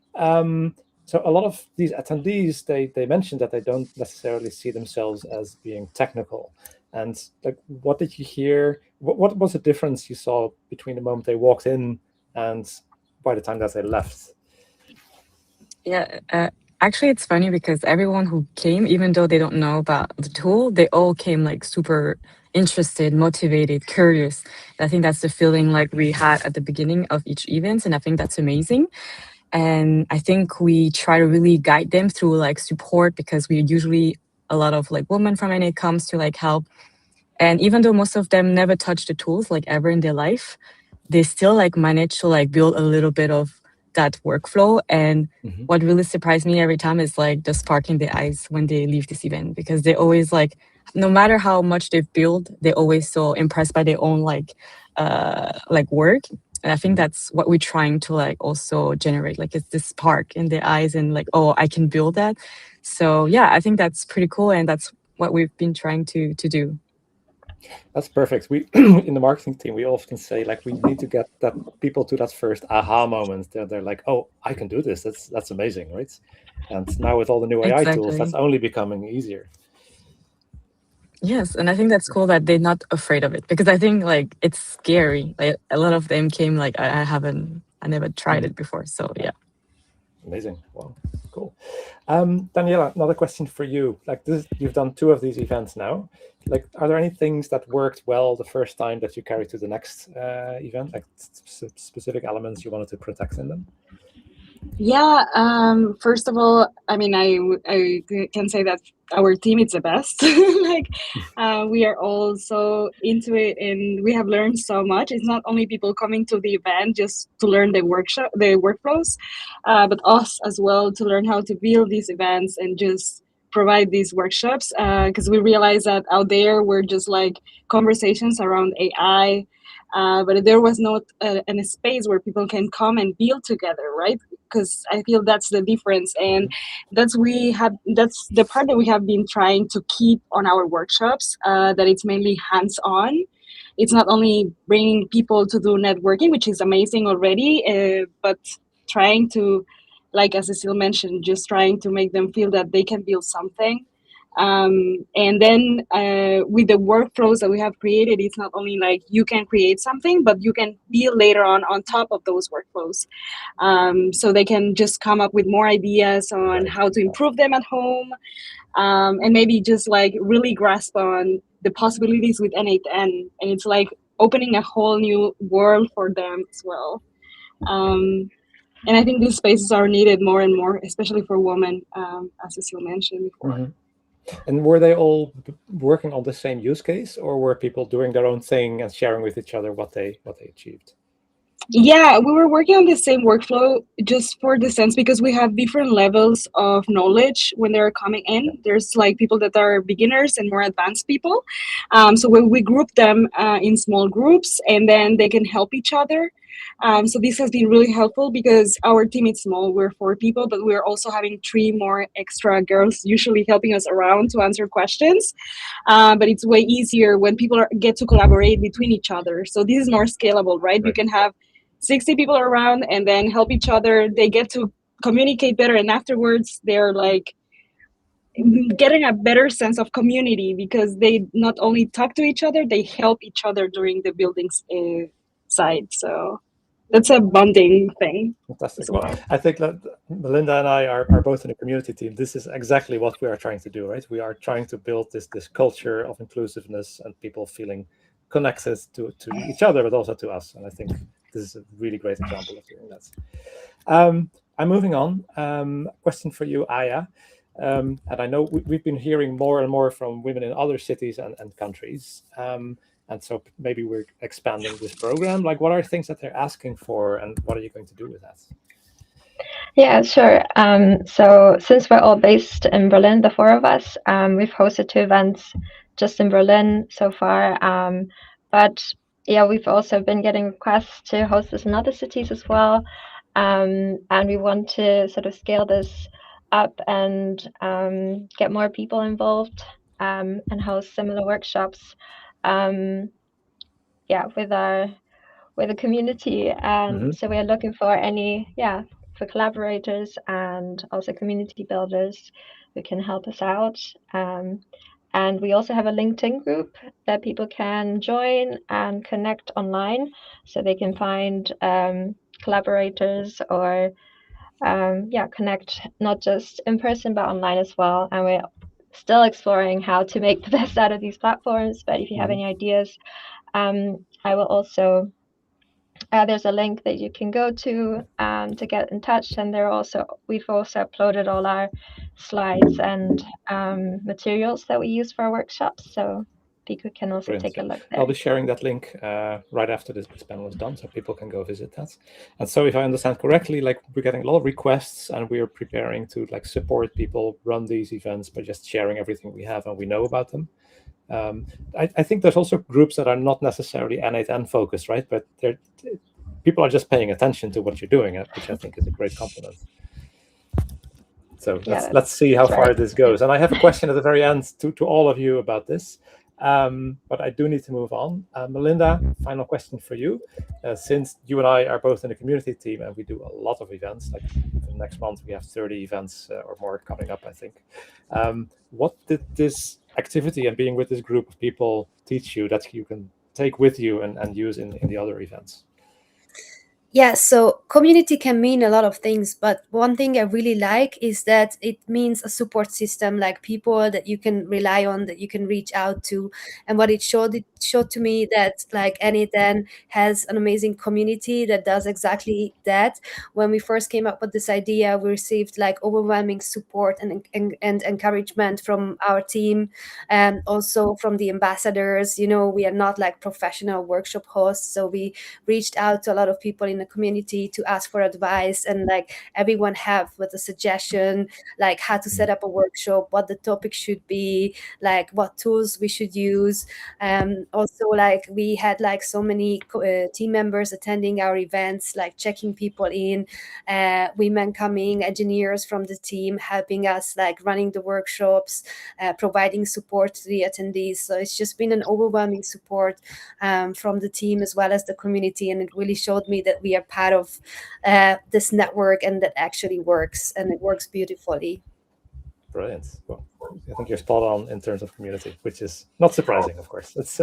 So a lot of these attendees, they mentioned that they don't necessarily see themselves as being technical. And like, what did you hear? What was the difference you saw between the moment they walked in and by the time that they left? Yeah, actually, it's funny because everyone who came, even though they don't know about the tool, they all came like super interested, motivated, curious. And I think that's the feeling like we had at the beginning of each event, and I think that's amazing. And I think we try to really guide them through like support, because we usually a lot of like women from NA comes to like help. And even though most of them never touched the tools like ever in their life, they still like manage to like build a little bit of that workflow. And what really surprised me every time is like the spark in their eyes when they leave this event, because they always like, no matter how much they've built, they're always so impressed by their own like work. And I think that's what we're trying to like also generate, like it's this spark in their eyes and like, oh, I can build that. So yeah, I think that's pretty cool, and that's what we've been trying to do. That's perfect. We in the marketing team, we often say like we need to get that people to that first aha moment. They're like, oh, I can do this. That's amazing, right? And now with all the new AI tools, that's only becoming easier. Yes, and I think that's cool that they're not afraid of it, because I think like it's scary. Like a lot of them came like, I never tried it before. So yeah. Amazing. Wow, cool. Daniela, another question for you. Like this, you've done 2 of these events now. Like, are there any things that worked well the first time that you carry to the next event? Like specific elements you wanted to protect in them? Yeah, first of all, I mean, I can say that our team is the best. Like, we are all so into it, and we have learned so much. It's not only people coming to the event just to learn the workflows, but us as well to learn how to build these events and just provide these workshops. Because we realize that out there we're just like conversations around AI. But there was not a space where people can come and build together, right? Because I feel that's the difference, and that's the part that we have been trying to keep on our workshops. That it's mainly hands-on. It's not only bringing people to do networking, which is amazing already, but trying to, like as Cecile mentioned, just trying to make them feel that they can build something. And then with the workflows that we have created, it's not only like you can create something, but you can build later on top of those workflows. So they can just come up with more ideas on how to improve them at home, and maybe just like really grasp on the possibilities with n8n. And it's like opening a whole new world for them as well. And I think these spaces are needed more and more, especially for women, as Cecile mentioned before. And were they all working on the same use case, or were people doing their own thing and sharing with each other what they achieved? Yeah, we were working on the same workflow, just for the sense, because we have different levels of knowledge when they're coming in. There's like people that are beginners and more advanced people. So when we group them in small groups, and then they can help each other. So this has been really helpful because our team is small. We're 4 people, but we're also having 3 more extra girls usually helping us around to answer questions. But it's way easier when people get to collaborate between each other. So this is more scalable, right? You can have 60 people around and then help each other. They get to communicate better, and afterwards they're like getting a better sense of community because they not only talk to each other, they help each other during the building side. So that's a bonding thing. Fantastic. Well. Well, I think that Melinda and I are both in a community team. This is exactly what we are trying to do, right? We are trying to build this culture of inclusiveness and people feeling connected to each other, but also to us. And I think this is a really great example of doing that. I'm moving on. Question for you, Aya. And I know we've been hearing more and more from women in other cities and countries. And so maybe we're expanding this program. Like, what are things that they're asking for, and what are you going to do with that? Yeah, sure. So since we're all based in Berlin, the four of us, we've hosted 2 events just in Berlin so far. But yeah, we've also been getting requests to host this in other cities as well. And we want to sort of scale this up and get more people involved and host similar workshops. Yeah, with the community. So we are looking for for collaborators and also community builders who can help us out. And we also have a LinkedIn group that people can join and connect online, so they can find collaborators or connect not just in person but online as well. And we're still exploring how to make the best out of these platforms. But if you have any ideas, I will also there's a link that you can go to get in touch, and we've also uploaded all our slides and materials that we use for our workshops, so people can also take a look there. I'll be sharing that link right after this panel is done, so people can go visit that. And so, if I understand correctly, like, we're getting a lot of requests, and we're preparing to like support people run these events by just sharing everything we have and we know about them. I think there's also groups that are not necessarily n8n focused, right? But people are just paying attention to what you're doing, which I think is a great compliment. So let's see how far this goes. And I have a question at the very end to all of you about this. But I do need to move on. Melinda, final question for you. Since you and I are both in the community team and we do a lot of events, like for next month we have 30 events or more coming up, I think. What did this activity and being with this group of people teach you that you can take with you and use in the other events? Yeah, so community can mean a lot of things, but one thing I really like is that it means a support system, like people that you can rely on, that you can reach out to. And what it showed to me that like n8n has an amazing community that does exactly that. When we first came up with this idea, we received like overwhelming support and encouragement from our team, and also from the ambassadors. You know, we are not like professional workshop hosts, so we reached out to a lot of people in the community to ask for advice, and like everyone have with a suggestion, like how to set up a workshop, what the topic should be, like what tools we should use. Also, like we had like so many team members attending our events, like checking people in, women coming, engineers from the team helping us, like running the workshops, providing support to the attendees. So it's just been an overwhelming support from the team as well as the community, and it really showed me that we are part of this network and that actually works, and it works beautifully. Brilliant. Well, I think you're spot on in terms of community, which is not surprising, of course. It's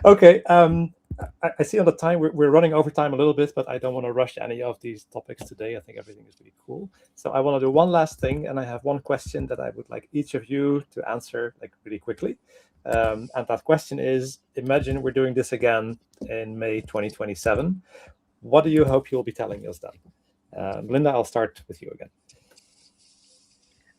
okay. I see on the time we're running over time a little bit, but I don't want to rush any of these topics today. I think everything is really cool. So I want to do one last thing, and I have one question that I would like each of you to answer like really quickly. And that question is, imagine we're doing this again in May 2027. What do you hope you'll be telling us then? Linda, I'll start with you again.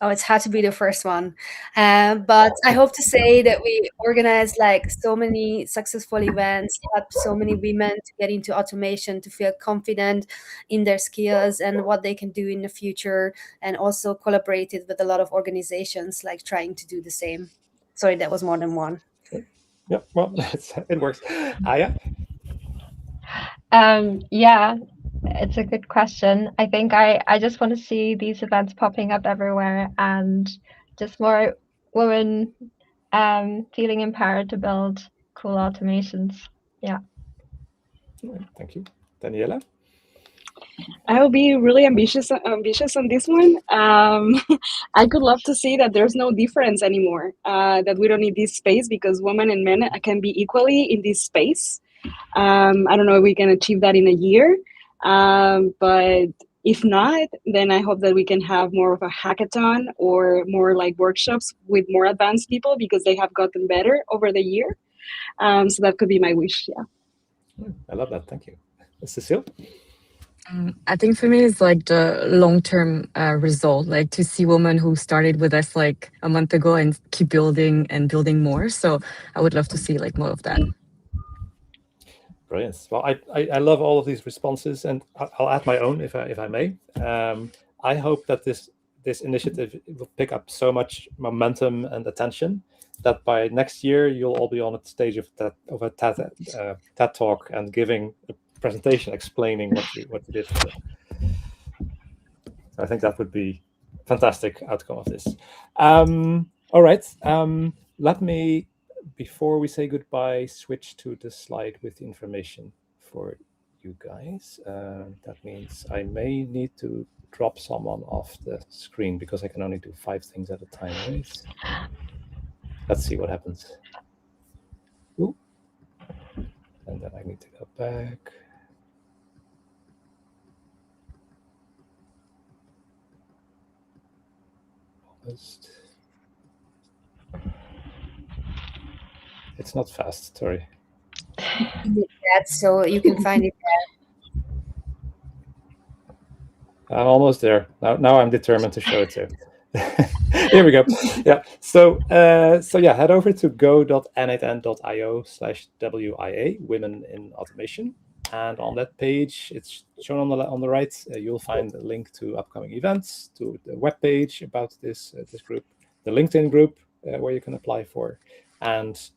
Oh, it's hard to be the first one. But I hope to say that we organize like so many successful events, help so many women to get into automation, to feel confident in their skills and what they can do in the future, and also collaborated with a lot of organizations like trying to do the same. Sorry, that was more than one. Yeah, well, it works. Aya? Yeah, it's a good question. I think I just want to see these events popping up everywhere, and just more women feeling empowered to build cool automations. Yeah. Thank you. Daniela? I'll be really ambitious on this one. I could love to see that there's no difference anymore, that we don't need this space because women and men can be equally in this space. I don't know if we can achieve that in a year, but if not, then I hope that we can have more of a hackathon or more like workshops with more advanced people because they have gotten better over the year. So that could be my wish, yeah. I love that, thank you. Cecile? I think for me it's like the long-term result, like to see women who started with us like a month ago and keep building and building more. So I would love to see like more of that. Brilliant. Well, I love all of these responses, and I'll add my own if I may. I hope that this initiative will pick up so much momentum and attention that by next year you'll all be on a stage of a TED talk and giving a presentation explaining what you did. I think that would be a fantastic outcome of this. All right. Let me, before we say goodbye, switch to the slide with the information for you guys. That means I may need to drop someone off the screen because I can only do 5 things at a time, right? Let's see what happens. Ooh. And then I need to go back. Almost. It's not fast, sorry. That's so you can find it there. I'm almost there. Now I'm determined to show it too. Here we go. Yeah. So yeah, head over to go.n8n.io/WIA, Women in Automation. And on that page, it's shown on the right. You'll find a link to upcoming events, to the webpage about this group, the LinkedIn group where you can apply for, and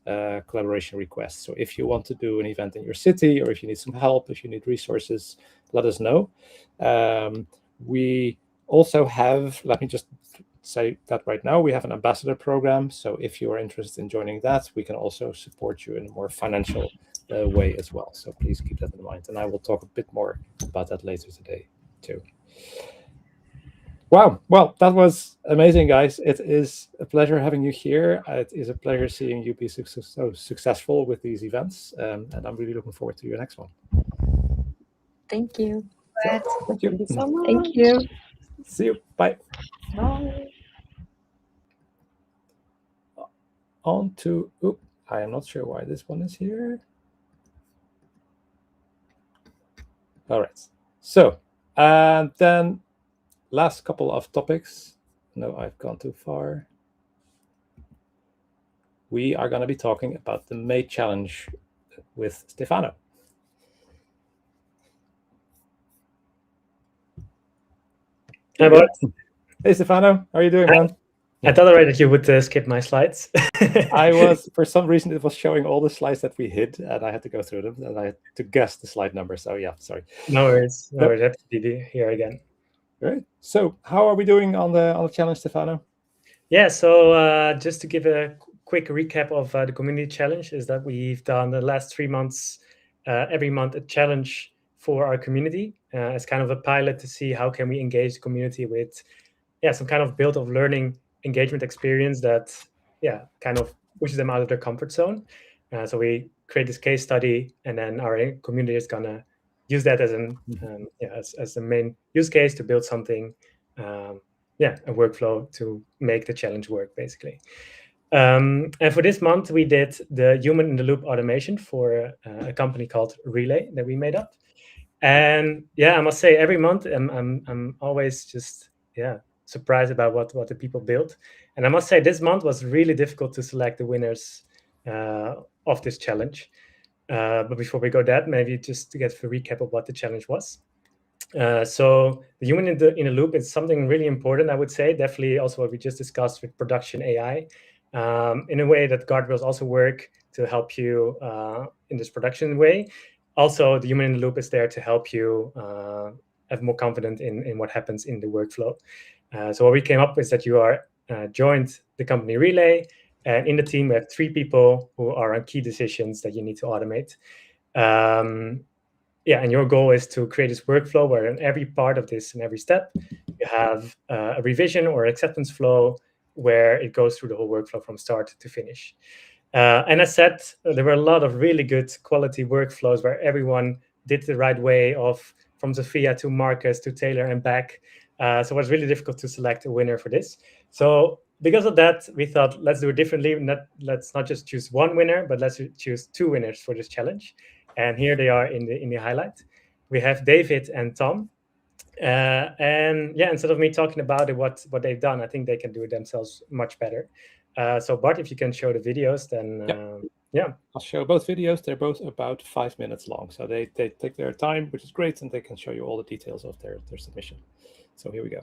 collaboration requests. So if you want to do an event in your city, or if you need some help, if you need resources, let us know. We also have, let me just say that right now, we have an ambassador program. So if you are interested in joining that, we can also support you in a more financial way as well. So please keep that in mind. And I will talk a bit more about that later today too. Wow. Well, that was amazing, guys. It is a pleasure having you here. It is a pleasure seeing you be so successful with these events. And I'm really looking forward to your next one. Thank you. So, thank you. Thank you so much. Thank you. See you. Bye. Bye. On to, I am not sure why this one is here. All right. So, and then last couple of topics. No, I've gone too far. We are going to be talking about the May Challenge with Stefano. Hi, Bart. Hey, Stefano. How are you doing, man? I thought already that you would skip my slides. I was, for some reason, it was showing all the slides that we hid, and I had to go through them, and I had to guess the slide number. So yeah, sorry. No worries. No worries. Happy to be here again. Great. So how are we doing on the challenge, Stefano? Yeah. So just to give a quick recap of the community challenge, is that we've done the last 3 months, every month, a challenge for our community as kind of a pilot to see how can we engage the community with, some kind of build of learning engagement experience that, kind of pushes them out of their comfort zone. So we create this case study, and then our community is gonna use that as as the main use case to build something, a workflow to make the challenge work, basically. And for this month, we did the human in the loop automation for a company called Relay that we made up. And I must say, every month I'm always just surprised about what the people built. And I must say, this month was really difficult to select the winners of this challenge. But before we go that, maybe just to get a recap of what the challenge was. So the human in a loop is something really important, I would say. Definitely also what we just discussed with production AI. In a way that guardrails also work to help you in this production way. Also, the human in the loop is there to help you have more confidence in what happens in the workflow. So what we came up with is that you are joined the company Relay, and in the team we have 3 people who are on key decisions that you need to automate. And your goal is to create this workflow where in every part of this and every step, you have a revision or acceptance flow where it goes through the whole workflow from start to finish. And as said, there were a lot of really good quality workflows where everyone did the right way from Sophia to Marcus to Taylor and back. So it was really difficult to select a winner for this. So because of that, we thought, let's do it differently. Let's not just choose one winner, but let's choose 2 winners for this challenge. And here they are in the highlight. We have David and Tom. And instead of me talking about it, what they've done, I think they can do it themselves much better. So Bart, if you can show the videos, then Yeah. I'll show both videos. They're both about 5 minutes long. So they take their time, which is great, and they can show you all the details of their submission. So here we go.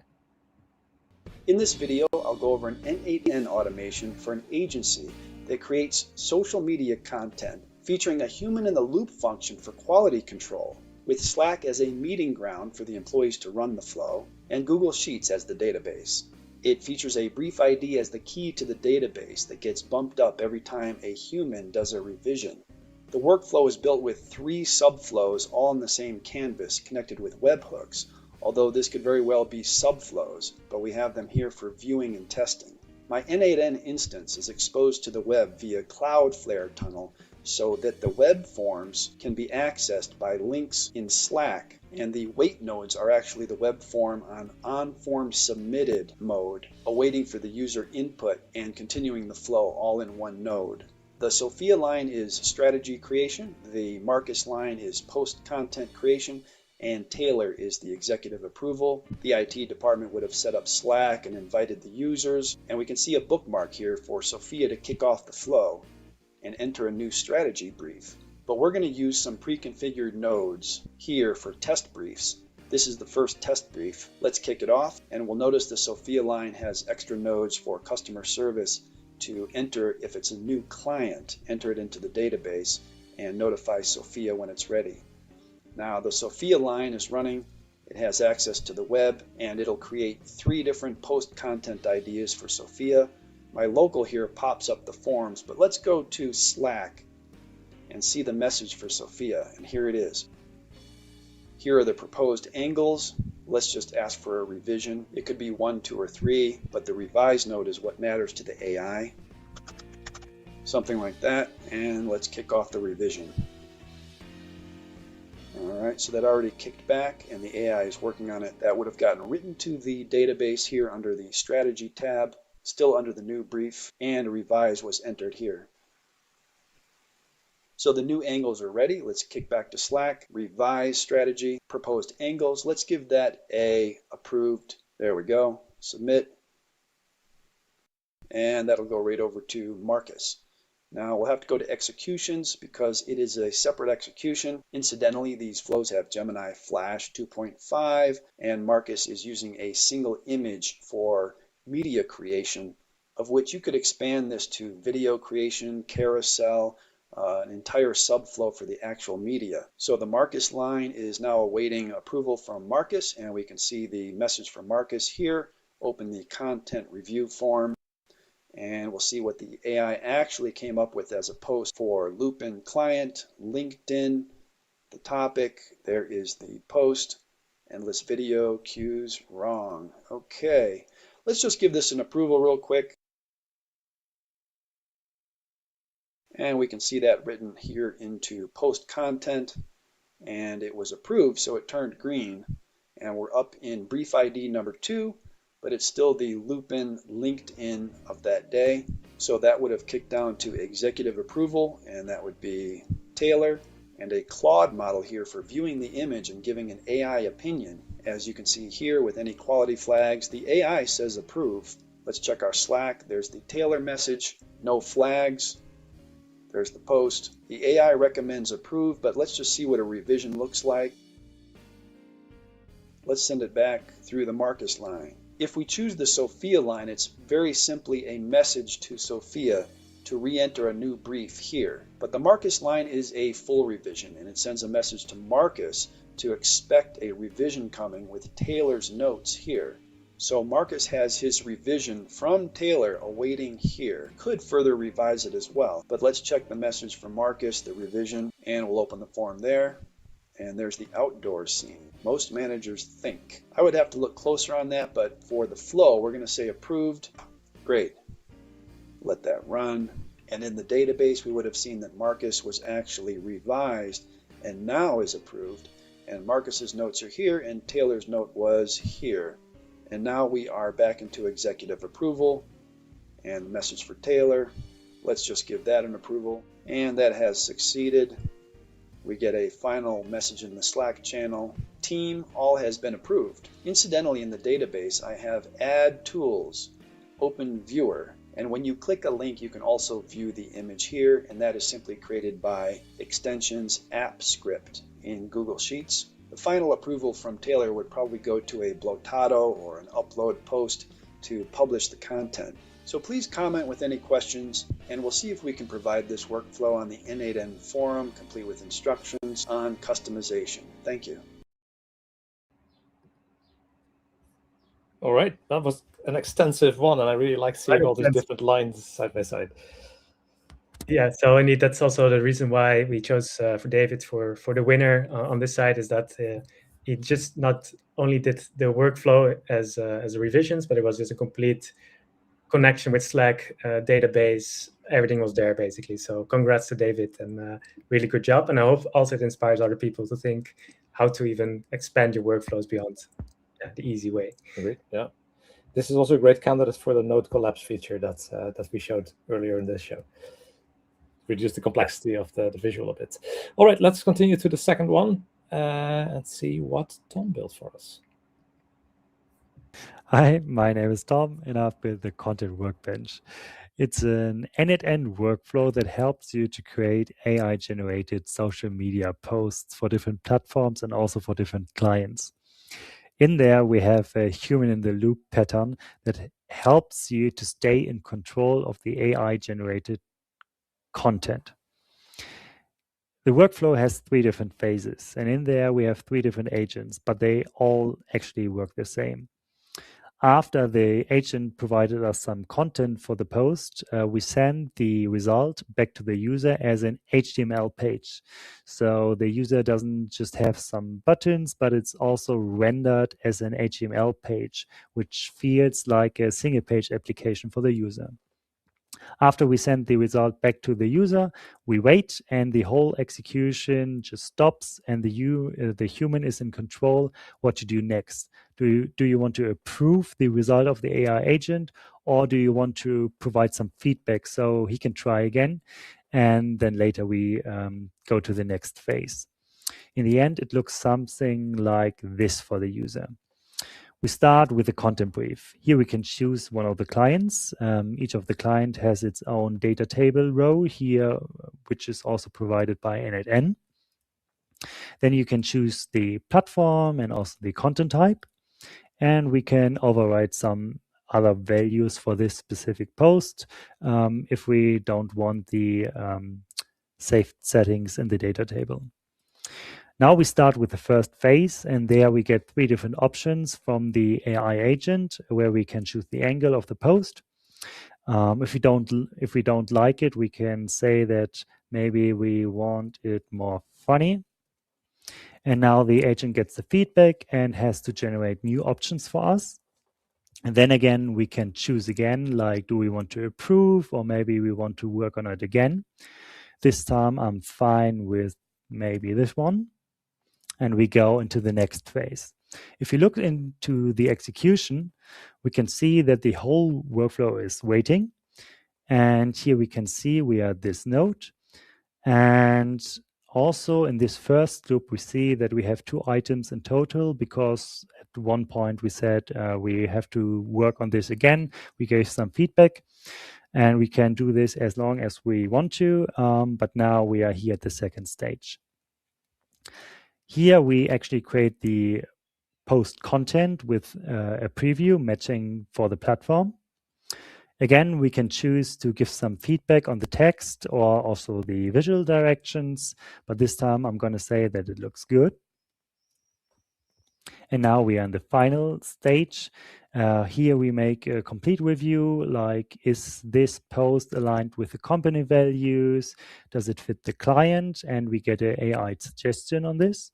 In this video, I'll go over an n8n automation for an agency that creates social media content featuring a human-in-the-loop function for quality control, with Slack as a meeting ground for the employees to run the flow, and Google Sheets as the database. It features a brief ID as the key to the database that gets bumped up every time a human does a revision. The workflow is built with 3 subflows all in the same canvas connected with webhooks, although this could very well be subflows, but we have them here for viewing and testing. My n8n instance is exposed to the web via Cloudflare tunnel so that the web forms can be accessed by links in Slack, and the wait nodes are actually the web form on form submitted mode, awaiting for the user input and continuing the flow all in one node. The Sophia line is strategy creation, the Marcus line is post content creation, and Taylor is the executive approval. The IT department would have set up Slack and invited the users, and we can see a bookmark here for Sophia to kick off the flow and enter a new strategy brief. But we're going to use some pre-configured nodes here for test briefs. This is the first test brief. Let's kick it off, and we'll notice the Sophia line has extra nodes for customer service to enter if it's a new client, enter it into the database, and notify Sophia when it's ready. Now the Sophia line is running, it has access to the web, and it'll create 3 different post content ideas for Sophia. My local here pops up the forms, but let's go to Slack and see the message for Sophia, and here it is. Here are the proposed angles. Let's just ask for a revision. It could be 1, 2, or 3, but the revise node is what matters to the AI. Something like that, and let's kick off the revision. Alright, so that already kicked back and the AI is working on it. That would have gotten written to the database here under the strategy tab, still under the new brief, and revise was entered here. So the new angles are ready. Let's kick back to Slack, revise strategy, proposed angles. Let's give that a approved. There we go, submit. And that'll go right over to Marcus. Now we'll have to go to executions because it is a separate execution. Incidentally, these flows have Gemini Flash 2.5 and Marcus is using a single image for media creation, of which you could expand this to video creation, carousel, an entire subflow for the actual media. So the Marcus line is now awaiting approval from Marcus, and we can see the message from Marcus here. Open the content review form. And we'll see what the AI actually came up with as a post for Lupin client, LinkedIn, the topic, there is the post, endless video, cues, wrong. Okay, let's just give this an approval real quick. And we can see that written here into post content, and it was approved, so it turned green. And we're up in brief ID number 2. But it's still the Lupin LinkedIn of that day. So that would have kicked down to executive approval, and that would be Taylor, and a Claude model here for viewing the image and giving an AI opinion. As you can see here with any quality flags, the AI says approve. Let's check our Slack. There's the Taylor message, no flags. There's the post. The AI recommends approve, but let's just see what a revision looks like. Let's send it back through the Marcus line. If we choose the Sophia line, it's very simply a message to Sophia to re-enter a new brief here. But the Marcus line is a full revision, and it sends a message to Marcus to expect a revision coming with Taylor's notes here. So Marcus has his revision from Taylor awaiting here. Could further revise it as well. But let's check the message from Marcus, the revision, and we'll open the form there. And there's the outdoor scene. Most managers think. I would have to look closer on that, but for the flow, we're going to say approved. Great. Let that run. And in the database, we would have seen that Marcus was actually revised and now is approved. And Marcus's notes are here, and Taylor's note was here. And now we are back into executive approval. And the message for Taylor. Let's just give that an approval. And that has succeeded. We get a final message in the Slack channel. Team, all has been approved. Incidentally, in the database, I have add tools, open viewer, And when you click a link, you can also view the image here, and that is simply created by extensions app script in Google Sheets. The final approval from Taylor would probably go to a Blotado or an upload post to publish the content. So please comment with any questions, and we'll see if we can provide this workflow on the n8n forum, complete with instructions on customization. Thank you. All right, that was an extensive one, and I really like seeing all these different lines side by side. Yeah, so indeed, that's also the reason why we chose for David for the winner on this side, is that he just not only did the workflow as revisions, but it was just a complete connection with Slack, database, everything was there basically. So congrats to David, and really good job. And I hope also it inspires other people to think how to even expand your workflows beyond the easy way. Agreed. Yeah, this is also a great candidate for the node collapse feature that we showed earlier in this show. Reduce the complexity of the visual a bit. All right, let's continue to the second one and see what Tom built for us. Hi, my name is Tom, and I've built the Content Workbench. It's an n8n workflow that helps you to create AI-generated social media posts for different platforms and also for different clients. In there, we have a human-in-the-loop pattern that helps you to stay in control of the AI-generated content. The workflow has 3 different phases, and in there we have 3 different agents, but they all actually work the same. After the agent provided us some content for the post, we send the result back to the user as an HTML page. So the user doesn't just have some buttons, but it's also rendered as an HTML page, which feels like a single page application for the user. After we send the result back to the user, we wait, and the whole execution just stops, and the human is in control what to do next. Do you want to approve the result of the AI agent, or do you want to provide some feedback so he can try again? And then later we go to the next phase. In the end, it looks something like this for the user. We start with the content brief. Here we can choose one of the clients. Each of the client has its own data table row here, which is also provided by n8n. Then you can choose the platform and also the content type. And we can override some other values for this specific post if we don't want the saved settings in the data table. Now we start with the first phase, and there we get 3 different options from the AI agent where we can choose the angle of the post. If we don't like it, we can say that maybe we want it more funny. And now the agent gets the feedback and has to generate new options for us. And then again, we can choose again, like, do we want to approve, or maybe we want to work on it again. This time I'm fine with maybe this one. And we go into the next phase. If you look into the execution, we can see that the whole workflow is waiting. And here we can see we are at this node. And also in this first loop, we see that we have 2 items in total, because at one point we said we have to work on this again. We gave some feedback, and we can do this as long as we want to. But now we are here at the second stage. Here we actually create the post content with a preview matching for the platform. Again, we can choose to give some feedback on the text or also the visual directions, but this time I'm going to say that it looks good. And now we are in the final stage. Here we make a complete review, like, is this post aligned with the company values? Does it fit the client? And we get an AI suggestion on this.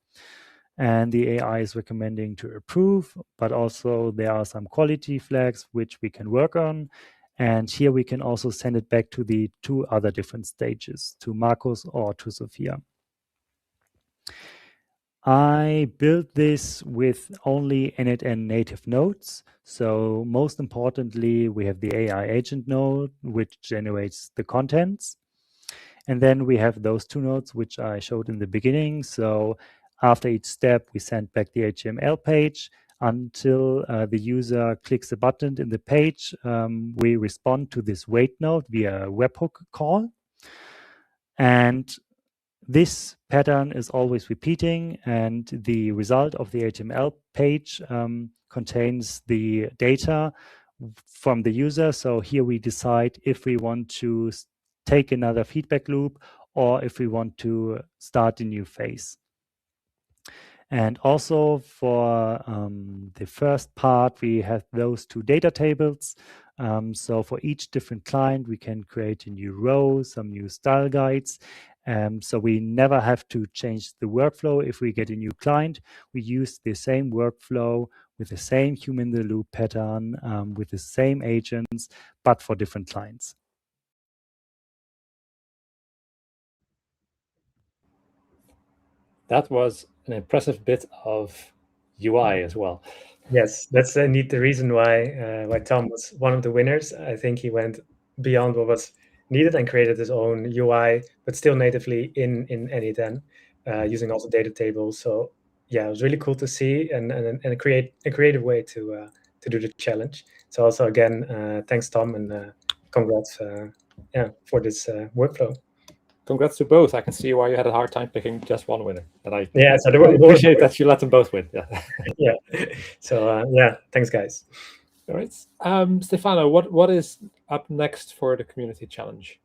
And the AI is recommending to approve, but also there are some quality flags which we can work on. And here we can also send it back to the 2 other different stages, to Markus or to Sophia. I built this with only n8n native nodes. So most importantly, we have the AI agent node, which generates the contents. And then we have those 2 nodes, which I showed in the beginning. So after each step, we send back the HTML page. until the user clicks a button in the page. We respond to this wait node via a webhook call. And this pattern is always repeating, and the result of the HTML page contains the data from the user. So here we decide if we want to take another feedback loop or if we want to start a new phase. And also for the first part, we have those two data tables. So for each different client, we can create a new row, some new style guides. So we never have to change the workflow. If we get a new client, we use the same workflow with the same human-in-the-loop pattern, with the same agents, but for different clients. That was an impressive bit of UI as well. Yes, that's indeed the reason why Tom was one of the winners. I think he went beyond what was needed and created his own UI, but still natively in n8n, using also data tables. So yeah, it was really cool to see and a creative way to do the challenge. So also again, thanks Tom, and congrats for this workflow. Congrats to both. I can see why you had a hard time picking just one winner. And I appreciate that you let them both win. Yeah. Yeah. So yeah, thanks guys. All right. Stefano, what is up next for the community challenge?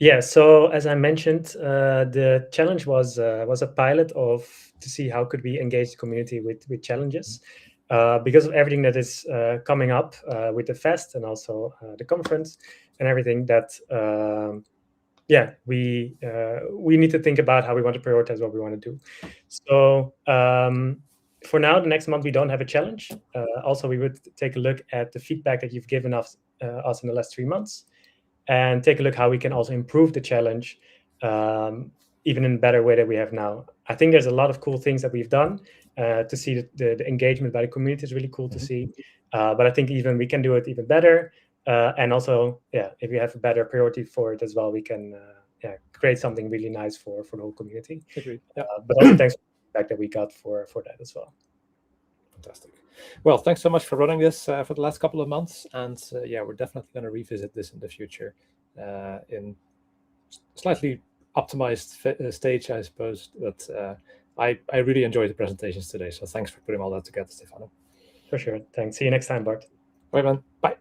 Yeah, so as I mentioned, the challenge was a pilot to see how could we engage the community with challenges. Because of everything that is coming up with the fest and also the conference and everything that we need to think about how we want to prioritize what we want to do. So for now, the next month we don't have a challenge. Also, we would take a look at the feedback that you've given us in the last 3 months, and take a look how we can also improve the challenge even in a better way that we have now. I think there's a lot of cool things that we've done to see the engagement by the community is really cool to see. But I think even we can do it even better. And also, if we have a better priority for it as well, we can create something really nice for the whole community. Agreed. Yeah. But also thanks for the feedback that we got for that as well. Fantastic. Well, thanks so much for running this for the last couple of months. And we're definitely going to revisit this in the future in slightly optimized stage, I suppose. But I really enjoyed the presentations today. So thanks for putting all that together, Stefano. For sure. Thanks. See you next time, Bart. Bye, man. Bye.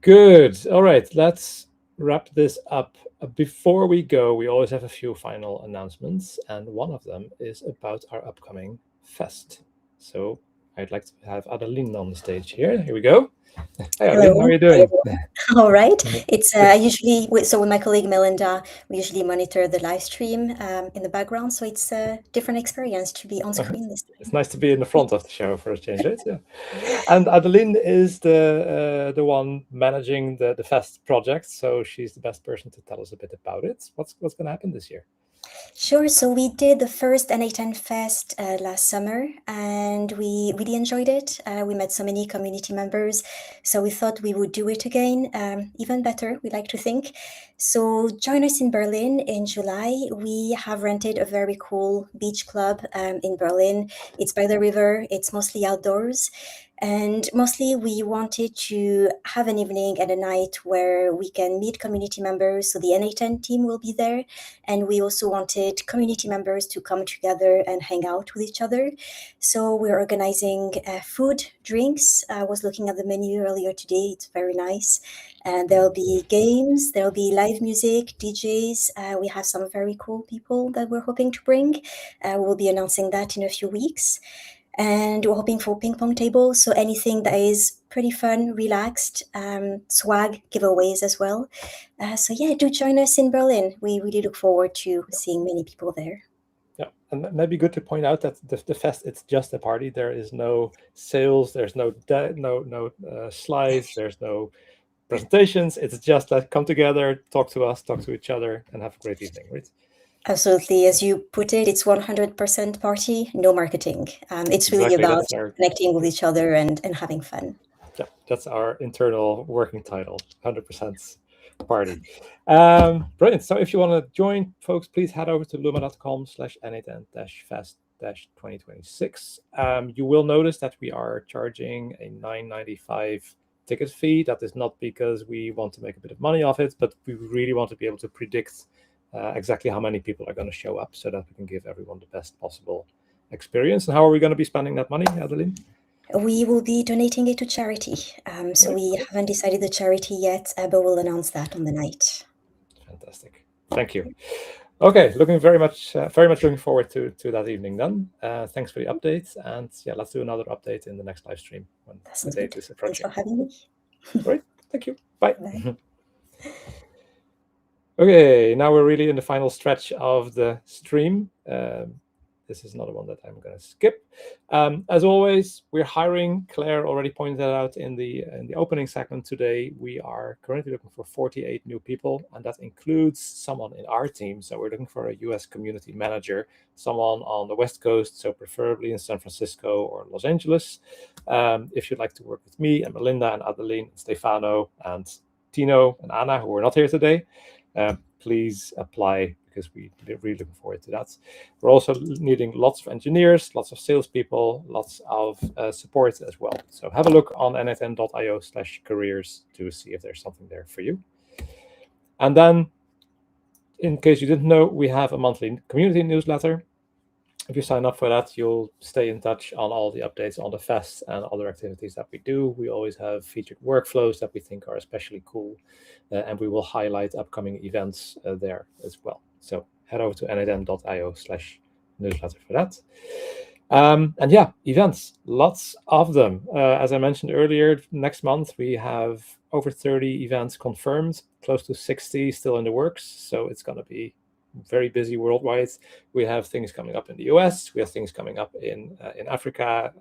Good. All right. Let's wrap this up. Before we go, we always have a few final announcements. And one of them is about our upcoming fest. So I'd like to have Adeline on the stage here. Here we go. Hey, Adeline, how are you doing? All right. It's usually, with my colleague Melinda, we usually monitor the live stream in the background. So it's a different experience to be on screen this time. It's nice to be in the front of the show for a change, right? Yeah. And Adeline is the one managing the fest project. So she's the best person to tell us a bit about it. What's going to happen this year? Sure. So we did the first n8n Fest last summer, and we really enjoyed it. We met so many community members, so we thought we would do it again, even better, we like to think. So join us in Berlin in July. We have rented a very cool beach club in Berlin. It's by the river. It's mostly outdoors. And mostly we wanted to have an evening and a night where we can meet community members. So the n8n team will be there. And we also wanted community members to come together and hang out with each other. So we're organizing food, drinks. I was looking at the menu earlier today. It's very nice. And there'll be games, there'll be live music, DJs. We have some very cool people that we're hoping to bring. We'll be announcing that in a few weeks. And we're hoping for ping pong tables, so anything that is pretty fun, relaxed, swag giveaways as well. So yeah, do join us in Berlin. We really look forward to seeing many people there. Yeah, and it might be good to point out that the fest, it's just a party. There is no sales, there's no slides, there's no presentations. It's just like come together, talk to us, talk to each other, and have a great evening, right? Absolutely. As you put it, it's 100% party, no marketing. It's really about connecting with each other and having fun. Yeah, that's our internal working title, 100% party. Brilliant. So if you want to join, folks, please head over to luma.com/n8n-fest 2026. You will notice that we are charging a $9.95 ticket fee. That is not because we want to make a bit of money off it, but we really want to be able to predict exactly how many people are going to show up so that we can give everyone the best possible experience. And how are we going to be spending that money, Adeline? We will be donating it to charity. So we haven't decided the charity yet, but we'll announce that on the night. Fantastic. Thank you. Okay, looking very much looking forward to that evening then. Thanks for the update, and yeah, let's do another update in the next live stream when the date is approaching. Thanks for having me. Great, thank you. Bye. Bye. Okay, now we're really in the final stretch of the stream. This is another one that I'm going to skip. As always, we're hiring. Claire already pointed that out in the opening segment today. We are currently looking for 48 new people, and that includes someone in our team. So we're looking for a US community manager, someone on the West Coast, so preferably in San Francisco or Los Angeles. If you'd like to work with me and Melinda and Adeline, and Stefano and Tino and Anna, who are not here today, please apply, because we're really looking forward to that. We're also needing lots of engineers, lots of salespeople, lots of support as well. So have a look on n8n.io/careers to see if there's something there for you. And then, in case you didn't know, we have a monthly community newsletter. If you sign up for that, you'll stay in touch on all the updates on the fest and other activities that we do. We always have featured workflows that we think are especially cool, and we will highlight upcoming events there as well. So head over to n8n.io/newsletter for that. And yeah, events, lots of them. As I mentioned earlier, next month we have over 30 events confirmed, close to 60 still in the works. So it's going to be very busy worldwide. We have things coming up in the US. We have things coming up in Africa.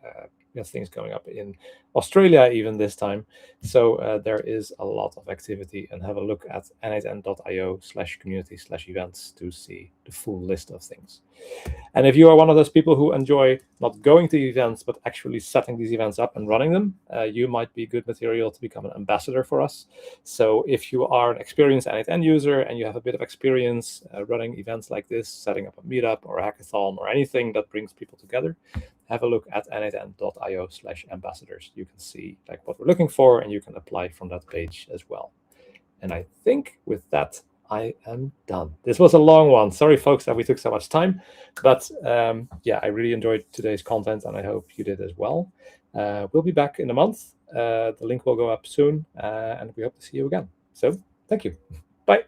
We have things coming up in Australia even this time. So there is a lot of activity, and have a look at n8n.io/community/events to see the full list of things. And if you are one of those people who enjoy not going to events, but actually setting these events up and running them, you might be good material to become an ambassador for us. So if you are an experienced n8n user and you have a bit of experience running events like this, setting up a meetup or a hackathon or anything that brings people together, have a look at n8n.io/ambassadors. You can see like what we're looking for, and you can apply from that page as well. And I think with that, I am done. This was a long one. Sorry, folks, that we took so much time. But yeah, I really enjoyed today's content, and I hope you did as well. We'll be back in a month. The link will go up soon, and we hope to see you again. So thank you. Bye.